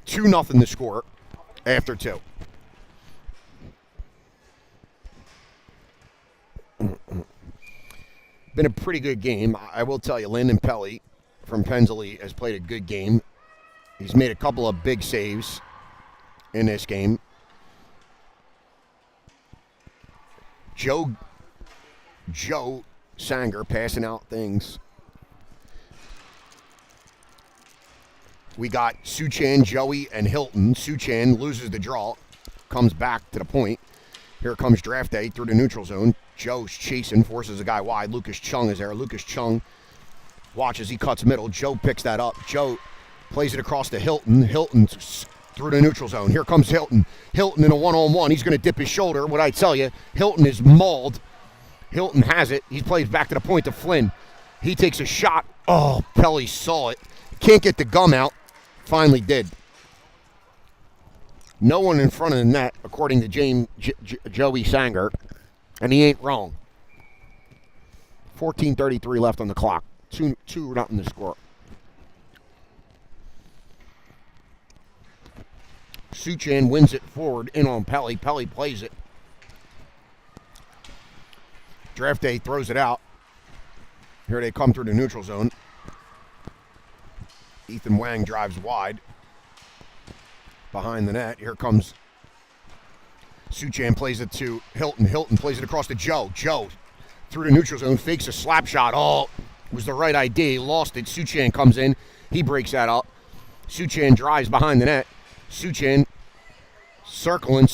Two nothing to score after two. been a pretty good game. I will tell you, Landon Pelly from Pensley has played a good game. He's made a couple of big saves in this game. Joe Sanger passing out things. We got Suchan, Joey, and Hilton. Suchan loses the draw, comes back to the point. Here comes Draft Day through the neutral zone. Joe's chasing, forces a guy wide. Lucas Chung is there. Lucas Chung watches, he cuts middle. Joe picks that up. Joe plays it across to Hilton. Hilton through the neutral zone. Here comes Hilton. Hilton in a one-on-one. He's going to dip his shoulder. What I tell you, Hilton is mauled. Hilton has it. He plays back to the point to Flynn. He takes a shot. Oh, Pelly saw it. Can't get the gum out. Finally did. No one in front of the net, according to Joey Sanger, and he ain't wrong. 14:33 left on the clock. 2-0 the score. Suchan wins it forward in on Pelly. Pelly plays it. Draft Day throws it out. Here they come through the neutral zone. Ethan Wang drives wide. Behind the net. Here comes Suchan, plays it to Hilton. Hilton plays it across to Joe. Joe through the neutral zone, fakes a slap shot. Oh, it was the right idea. He lost it. Suchan comes in. He breaks that up. Suchan drives behind the net. Suchan circling.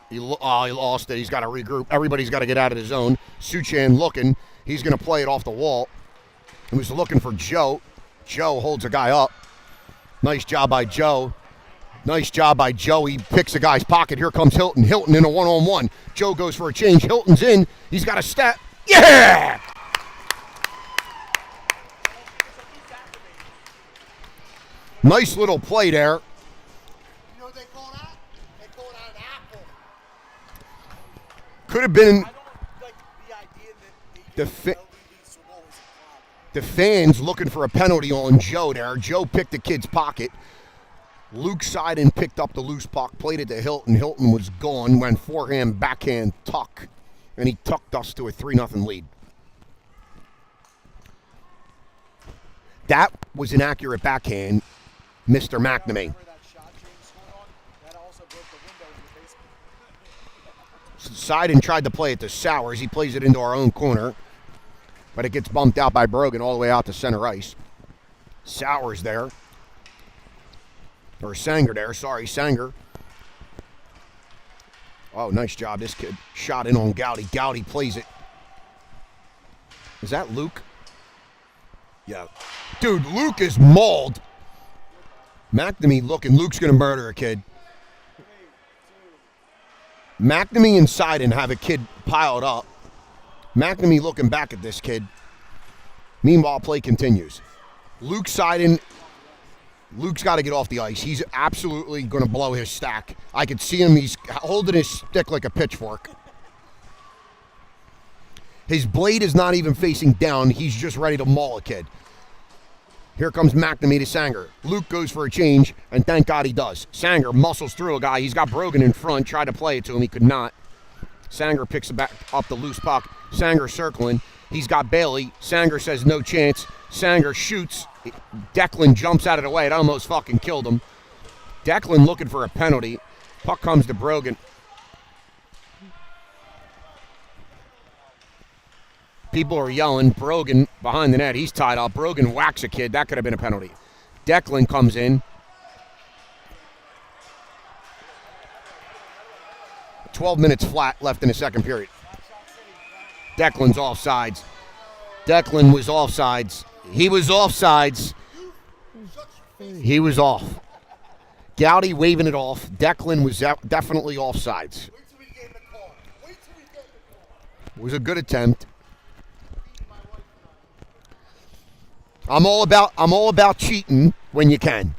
He lost it. He's got to regroup. Everybody's got to get out of the zone. Suchan looking. He's going to play it off the wall. He was looking for Joe. Joe holds a guy up. Nice job by Joe. Nice job by Joe. He picks the guy's pocket. Here comes Hilton. Hilton in a one-on-one. Joe goes for a change. Hilton's in. He's got a step. Yeah! Nice little play there. You know what they call that? They call that an apple. Could have been I don't like the idea that the fans looking for a penalty on Joe there. Joe picked the kid's pocket. Luke Seiden picked up the loose puck, played it to Hilton. Hilton was gone, went forehand, backhand, tuck, and he tucked us to a 3-0 lead. That was an accurate backhand, Mr. McNamee. Seiden tried to play it to Sowers. He plays it into our own corner, but it gets bumped out by Brogan all the way out to center ice. Sowers there. Or Sanger there, sorry, Sanger. Oh, nice job. This kid shot in on Gowdy. Gowdy plays it. Is that Luke? Yeah. Dude, Luke is mauled. McNamee looking. Luke's going to murder a kid. McNamee and Seiden have a kid piled up. McNamee looking back at this kid. Meanwhile, play continues. Luke's got to get off the ice. He's absolutely going to blow his stack. I could see him. He's holding his stick like a pitchfork. His blade is not even facing down. He's just ready to maul a kid. Here comes McNamee to Sanger. Luke goes for a change, and thank God he does. Sanger muscles through a guy. He's got Brogan in front. Tried to play it to him. He could not. Sanger picks it back up the loose puck. Sanger circling. He's got Bailey. Sanger says no chance. Sanger shoots. Declan jumps out of the way. It almost fucking killed him. Declan looking for a penalty. Puck comes to Brogan. People are yelling. Brogan behind the net. He's tied up. Brogan whacks a kid. That could have been a penalty. Declan comes in. 12 minutes flat left in the second period. Declan's offsides. Declan was offsides. He was offsides. He was off. Gowdy waving it off. Declan was definitely offsides. It was a good attempt. I'm all about cheating when you can.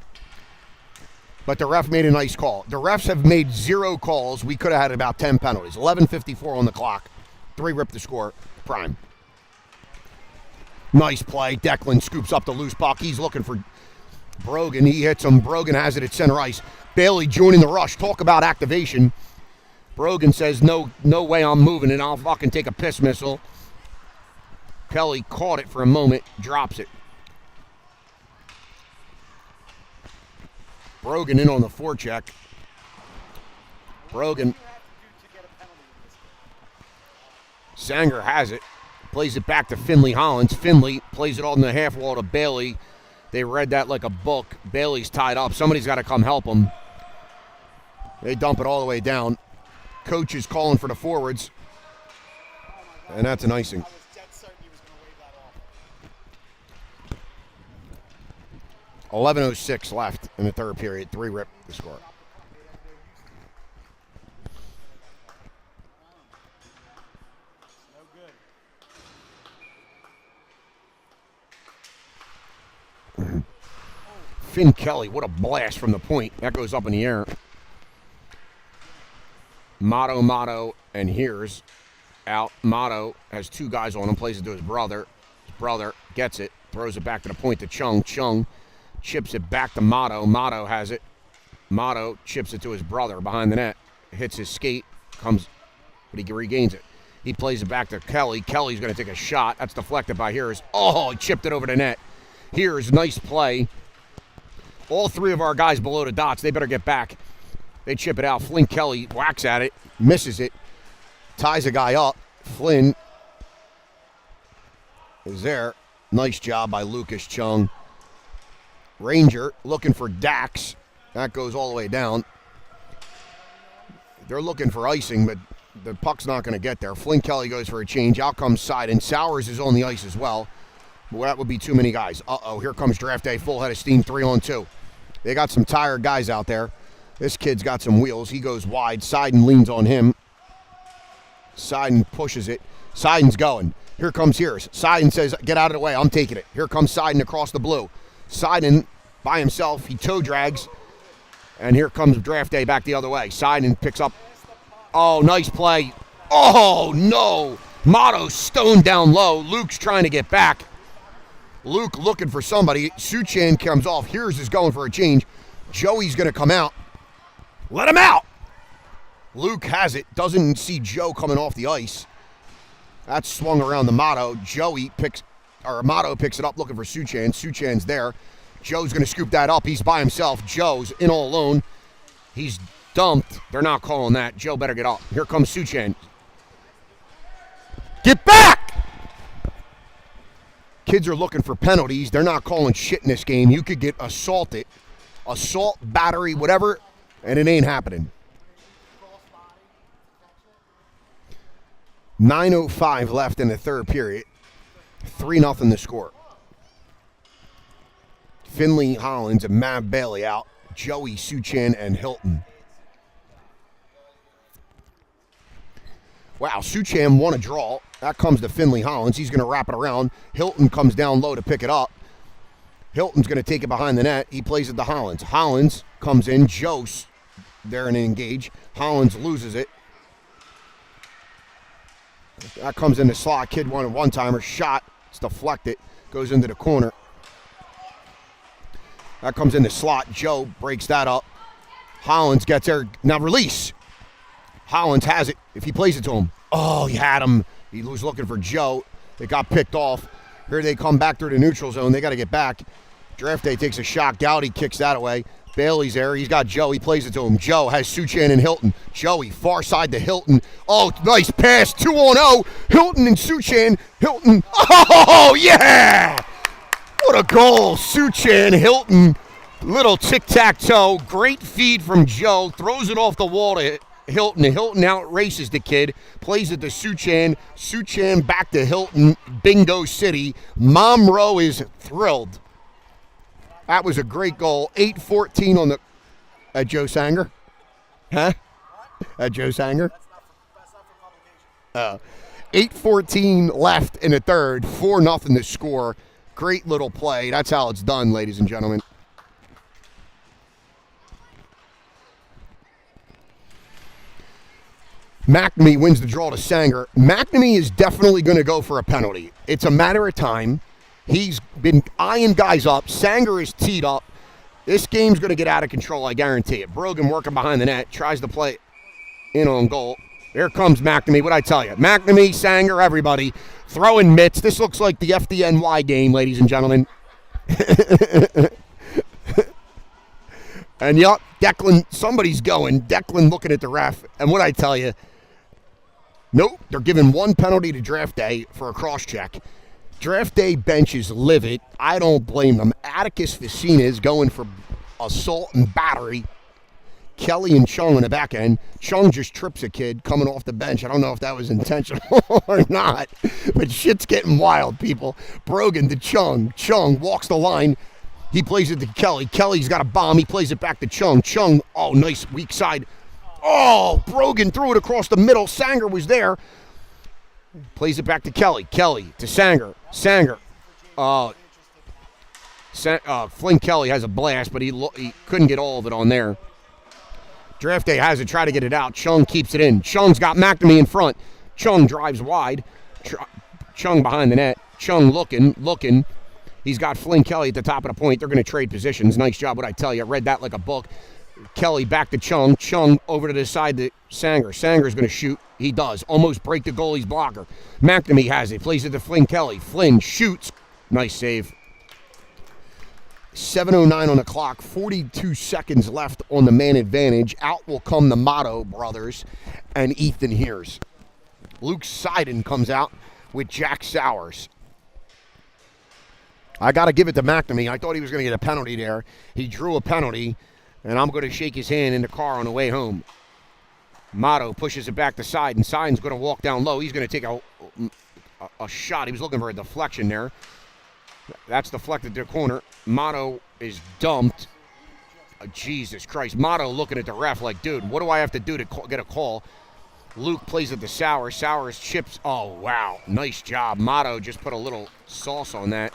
But the ref made a nice call. The refs have made 0 calls. We could have had about 10 penalties. 11:54 on the clock. 3 ripped the score. Prime. Nice play. Declan scoops up the loose puck. He's looking for Brogan. He hits him. Brogan has it at center ice. Bailey joining the rush. Talk about activation. Brogan says, no way I'm moving, and I'll fucking take a piss missile. Kelly caught it for a moment, drops it. Brogan in on the forecheck. Brogan. Sanger has it. Plays it back to Finley Hollins. Finley plays it on the half wall to Bailey. They read that like a book. Bailey's tied up. Somebody's got to come help him. They dump it all the way down. Coach is calling for the forwards. And that's an icing. 11:06 left in the third period. 3-rip the score. Finn Kelly, what a blast from the point. That goes up in the air. Motto, and here's out. Motto has two guys on him, plays it to his brother. His brother gets it, throws it back to the point to Chung. Chung chips it back to Motto. Motto has it. Motto chips it to his brother behind the net. Hits his skate, comes, but he regains it. He plays it back to Kelly. Kelly's going to take a shot. That's deflected by Hears. Oh, he chipped it over the net. Here's nice play. All three of our guys below the dots, they better get back. They chip it out. Flynn Kelly whacks at it, misses it, ties a guy up. Flynn is there. Nice job by Lucas Chung. Ranger looking for Dax. That goes all the way down. They're looking for icing, but the puck's not going to get there. Flynn Kelly goes for a change. Out comes Seiden. Sowers is on the ice as well. Well, that would be too many guys. Uh-oh, here comes Draft Day. Full head of steam, 3-on-2. They got some tired guys out there. This kid's got some wheels. He goes wide. Seiden leans on him. Seiden pushes it. Seiden's going. Here comes Hears. Seiden says, get out of the way. I'm taking it. Here comes Seiden across the blue. Seiden by himself. He toe drags. And here comes Draft Day back the other way. Seiden picks up. Oh, nice play. Oh, no. Motto stoned down low. Luke's trying to get back. Luke looking for somebody. Suchan comes off. Hears is going for a change. Joey's going to come out. Let him out. Luke has it. Doesn't see Joe coming off the ice. That's swung around the Motto. Motto picks it up looking for Suchan. Suchan's there. Joe's going to scoop that up. He's by himself. Joe's in all alone. He's dumped. They're not calling that. Joe better get up. Here comes Suchan. Get back! Kids are looking for penalties. They're not calling shit in this game. You could get assaulted. Assault, battery, whatever, and it ain't happening. 9:05 left in the third period. 3-0 the score. Finley Hollins and Matt Bailey out. Joey, Suchan, and Hilton. Wow, Suchan won a draw. That comes to Finley Hollins. He's going to wrap it around. Hilton comes down low to pick it up. Hilton's going to take it behind the net. He plays it to Hollins. Hollins comes in. Joe's there and engage. Hollins loses it. That comes in the slot. Kid won a one-timer. Shot. It's deflected. Goes into the corner. That comes in the slot. Joe breaks that up. Hollins gets there. Now release. Hollins has it. If he plays it to him. Oh, he had him. He was looking for Joe. It got picked off. Here they come back through the neutral zone. They got to get back. Draft Day takes a shot. Gowdy kicks that away. Bailey's there. He's got Joe. He plays it to him. Joe has Suchan and Hilton. Joey, far side to Hilton. Oh, nice pass. 2-on-0. Hilton and Suchan. Hilton. Oh, yeah! What a goal. Suchan, Hilton. Little tic-tac-toe. Great feed from Joe. Throws it off the wall to Hilton. Hilton out races the kid. Plays it to Suchan. Suchan back to Hilton. Bingo City. Mom Rowe is thrilled. That was a great goal. 8-14 on the at Joe Sanger. Huh? At Joe Sanger? That's not for publication. 8:14 left in the third. 4-0 the score. Great little play. That's how it's done, ladies and gentlemen. McNamee wins the draw to Sanger. McNamee is definitely going to go for a penalty. It's a matter of time. He's been eyeing guys up. Sanger is teed up. This game's going to get out of control, I guarantee it. Brogan working behind the net. Tries to play in on goal. Here comes McNamee. What'd I tell you? McNamee, Sanger, everybody throwing mitts. This looks like the FDNY game, ladies and gentlemen. And yup, Declan, somebody's going. Declan looking at the ref. And what'd I tell you? Nope, they're giving one penalty to draft day for a cross check. Draft day bench is livid. I don't blame them. Atticus Vicina is going for assault and battery. Kelly and Chung on the back end. Chung just trips a kid coming off the bench. I don't know if that was intentional or not, but shit's getting wild, people. Brogan to Chung. Chung walks the line. He plays it to Kelly. Kelly's got a bomb. He plays it back to Chung. Chung, oh, nice weak side. Oh, Brogan threw it across the middle. Sanger was there. Plays it back to Kelly. Kelly to Sanger. Sanger. Flynn Kelly has a blast, but he couldn't get all of it on there. Draft day has it. Try to get it out. Chung keeps it in. Chung's got McNamee in front. Chung drives wide. Chung behind the net. Chung looking. He's got Flynn Kelly at the top of the point. They're going to trade positions. Nice job, what I tell you. I read that like a book. Kelly back to Chung. Chung over to the side to Sanger. Sanger's going to shoot. He does. Almost break the goalie's blocker. McNamee has it. Plays it to Flynn Kelly. Flynn shoots. Nice save. 7:09 on the clock. 42 seconds left on the man advantage. Out will come the Motto brothers and Ethan Hears. Luke Seiden comes out with Jack Sowers. I got to give it to McNamee. I thought he was going to get a penalty there. He drew a penalty, and I'm going to shake his hand in the car on the way home. Motto pushes it back to Seiden, and Seiden's going to walk down low. He's going to take a shot. He was looking for a deflection there. That's deflected to the corner. Motto is dumped. Jesus Christ. Motto looking at the ref like, dude, what do I have to do to get a call? Luke plays it to Sowers. Sowers chips. Oh, wow. Nice job. Motto just put a little sauce on that.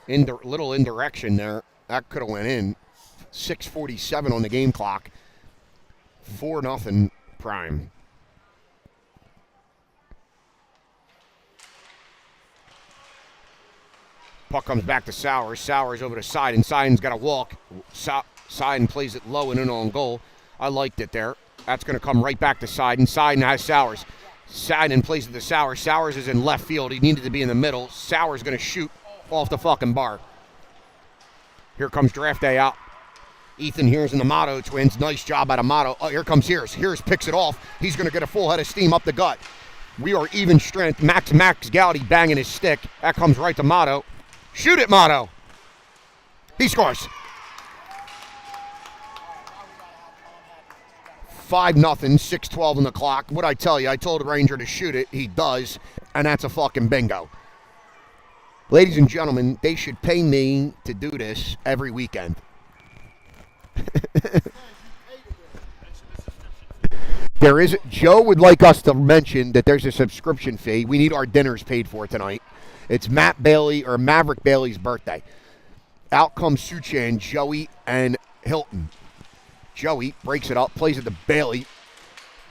Little indirection there. That could have went in. 6:47 on the game clock. 4-0 Prime. Puck comes back to Sowers. Sowers over to Seiden. Seiden's got to walk. Seiden plays it low and in on goal. I liked it there. That's going to come right back to Seiden. Seiden has Sowers. Seiden plays it to Sowers. Sowers is in left field. He needed to be in the middle. Sowers going to shoot off the fucking bar. Here comes draft day out. Ethan Hears and the Motto twins. Nice job out of Motto. Oh, here comes Hears. Hears picks it off. He's going to get a full head of steam up the gut. We are even strength. Max Gowdy banging his stick. That comes right to Motto. Shoot it, Motto. He scores. 5-0, 6:12 on the clock. What'd I tell you? I told Ranger to shoot it. He does. And that's a fucking bingo. Ladies and gentlemen, they should pay me to do this every weekend. Joe would like us to mention that there's a subscription fee. We need our dinners paid for tonight. It's Maverick Bailey's birthday. Out comes Suchan, Joey, and Hilton. Joey breaks it up, plays it to Bailey.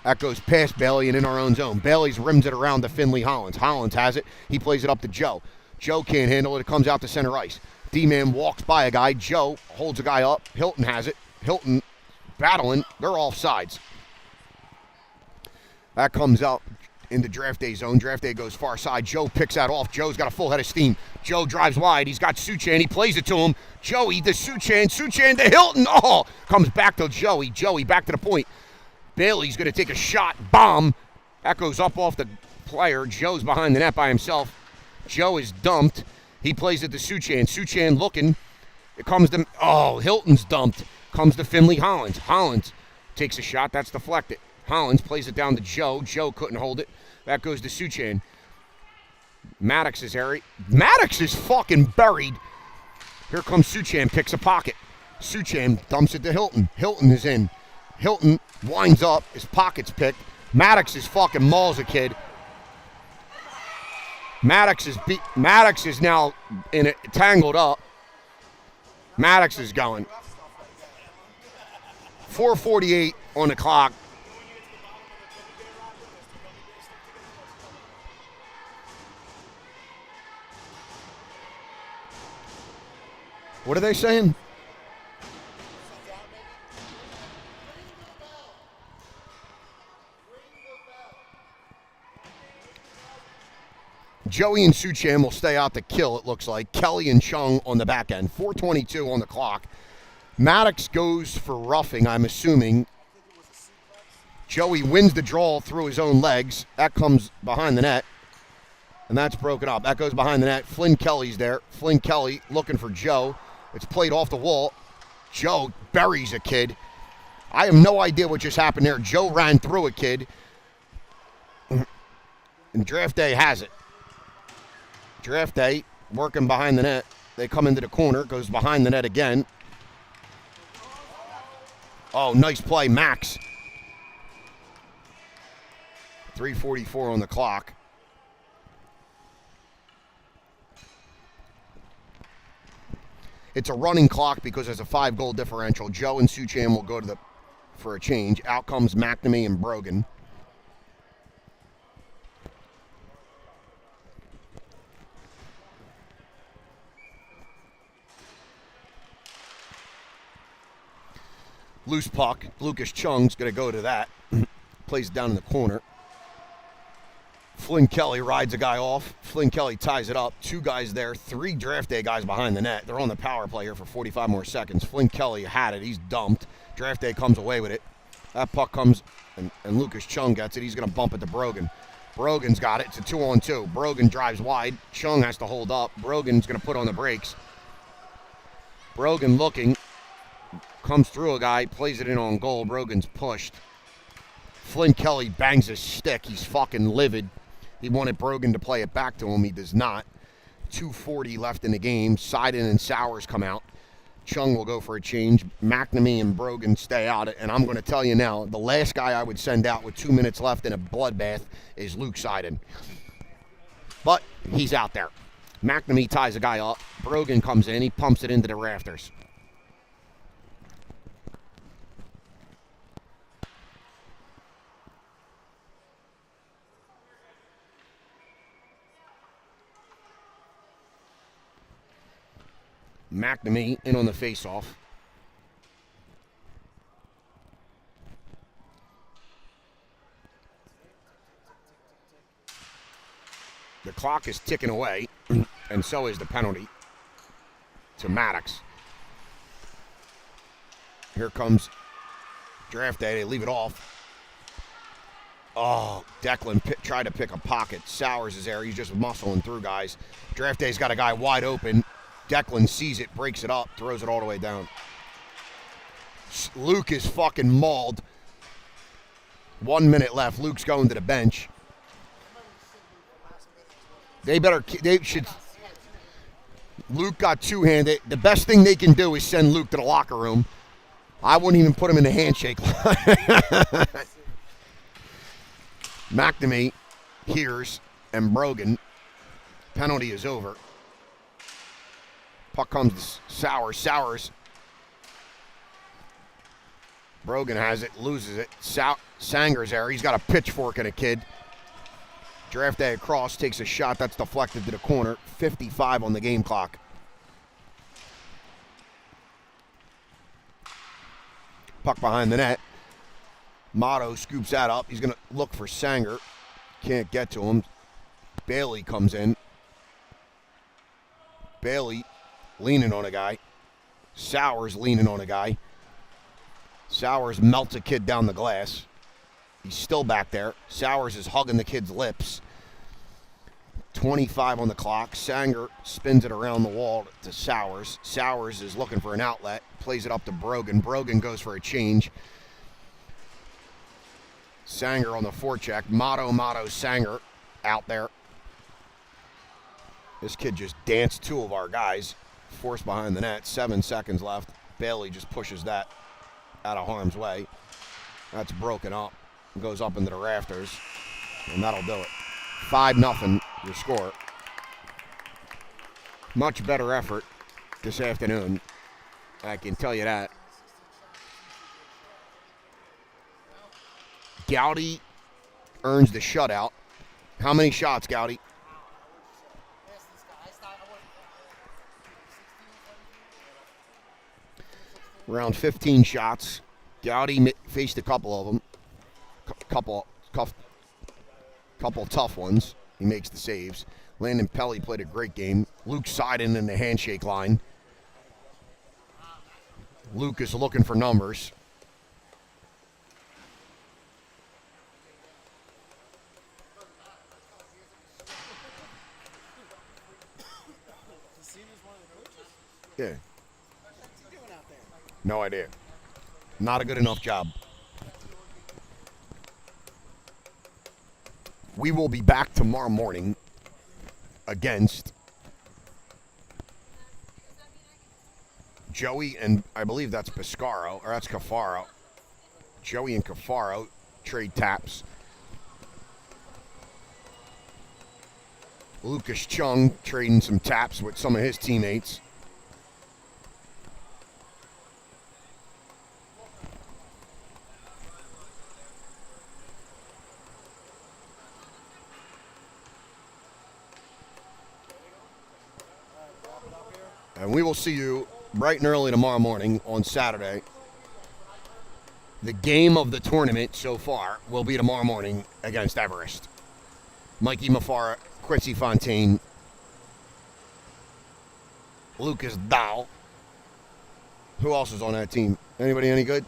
That goes past Bailey and in our own zone. Bailey's rims it around to Finley Hollins. Hollins has it. He plays it up to Joe. Joe can't handle it. It comes out to center ice. D-man walks by a guy. Joe holds a guy up. Hilton has it. Hilton battling. They're off sides. That comes out into draft day zone. Draft day goes far side. Joe picks that off. Joe's got a full head of steam. Joe drives wide. He's got Suchan. He plays it to him. Joey to Suchan. Suchan to Hilton. Oh, comes back to Joey. Joey back to the point. Bailey's going to take a shot. Bomb. That goes up off the player. Joe's behind the net by himself. Joe is dumped. He plays it to Suchan. Suchan looking. It comes to, Hilton's dumped. Comes to Finley Hollins. Hollins takes a shot. That's deflected. Hollins plays it down to Joe. Joe couldn't hold it. That goes to Suchan. Maddox is area. Maddox is fucking buried. Here comes Suchan. Picks a pocket. Suchan dumps it to Hilton. Hilton is in. Hilton winds up. His pocket's picked. Maddox is fucking mauls a kid. Maddox is now in it, tangled up. Maddox is going. 4:48 on the clock. What are they saying? Joey and Suchan will stay out to kill, it looks like. Kelly and Chung on the back end. 4:22 on the clock. Maddox goes for roughing, I'm assuming. Joey wins the draw through his own legs. That comes behind the net. And that's broken up. That goes behind the net. Flynn Kelly's there. Flynn Kelly looking for Joe. It's played off the wall. Joe buries a kid. I have no idea what just happened there. Joe ran through a kid. And Draft Day has it. Draft Day working behind the net. They come into the corner. Goes behind the net again. Oh, nice play, Max. 3:44 on the clock. It's a running clock because there's a 5-goal differential. Joe and Suchan will go to for a change. Out comes McNamee and Brogan. Loose puck. Lucas Chung's going to go to that. Plays down in the corner. Flynn Kelly rides a guy off. Flynn Kelly ties it up. 2 guys there. 3 Draft Day guys behind the net. They're on the power play here for 45 more seconds. Flynn Kelly had it. He's dumped. Draft Day comes away with it. That puck comes, and Lucas Chung gets it. He's going to bump it to Brogan. Brogan's got it. It's a 2-on-2. Brogan drives wide. Chung has to hold up. Brogan's going to put on the brakes. Brogan looking. Comes through a guy. Plays it in on goal. Brogan's pushed. Flynn Kelly bangs his stick. He's fucking livid. He wanted Brogan to play it back to him. He does not. 2:40 left in the game. Seiden and Sowers come out. Chung will go for a change. McNamee and Brogan stay out. And I'm going to tell you now, the last guy I would send out with 2 minutes left in a bloodbath is Luke Seiden. But he's out there. McNamee ties a guy up. Brogan comes in. He pumps it into the rafters. McNamee in on the faceoff. The clock is ticking away, and so is the penalty to Maddox. Here comes Draft Day. They leave it off. Oh, Declan tried to pick a pocket. Sowers is there. He's just muscling through guys. Draft Day's got a guy wide open. Declan sees it, breaks it up, throws it all the way down. Luke is fucking mauled. 1 minute left. Luke's going to the bench. They should. Luke got two-handed. The best thing they can do is send Luke to the locker room. I wouldn't even put him in the handshake line. McNamee hears, and Brogan. Penalty is over. Puck comes to Sowers. Sowers. Brogan has it, loses it. Sanger's there. He's got a pitchfork and a kid. Draft Day across, takes a shot. That's deflected to the corner. 55 on the game clock. Puck behind the net. Motto scoops that up. He's going to look for Sanger. Can't get to him. Bailey comes in. Bailey leaning on a guy. Sowers leaning on a guy. Sowers melts a kid down the glass. He's still back there. Sowers is hugging the kid's lips. 25 on the clock. Sanger spins it around the wall to Sowers. Sowers is looking for an outlet. Plays it up to Brogan. Brogan goes for a change. Sanger on the forecheck. Motto, Sanger out there. This kid just danced 2 of our guys. Forced behind the net. 7 seconds left. Bailey just pushes that out of harm's way. That's broken up. Goes up into the rafters. And that'll do it. 5-0 your score. Much better effort this afternoon. I can tell you that. Gowdy earns the shutout. How many shots, Gowdy? Around 15 shots. Gowdy faced a couple of them. Couple tough ones. He makes the saves. Landon Pelly played a great game. Luke Seiden in the handshake line. Luke is looking for numbers. Yeah. No idea. Not a good enough job. We will be back tomorrow morning against Joey and I believe that's Piscaro, or that's Cafaro. Joey and Cafaro trade taps. Lucas Chung trading some taps with some of his teammates. And we will see you bright and early tomorrow morning on Saturday. The game of the tournament so far will be tomorrow morning against Everest. Mikey Mafara, Quincy Fontaine, Lucas Dow. Who else is on that team? Anybody any good?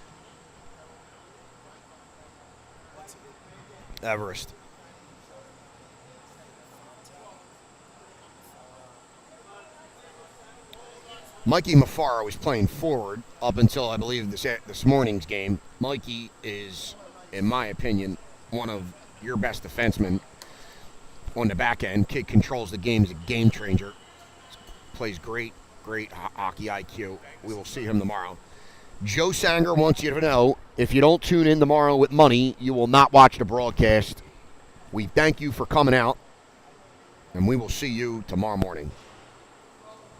Everest. Mikey Mafara was playing forward up until, I believe, this morning's game. Mikey is, in my opinion, one of your best defensemen on the back end. Kid controls the game. He's a game changer. Plays great hockey IQ. We will see him tomorrow. Joe Sanger wants you to know, if you don't tune in tomorrow with money, you will not watch the broadcast. We thank you for coming out, and we will see you tomorrow morning.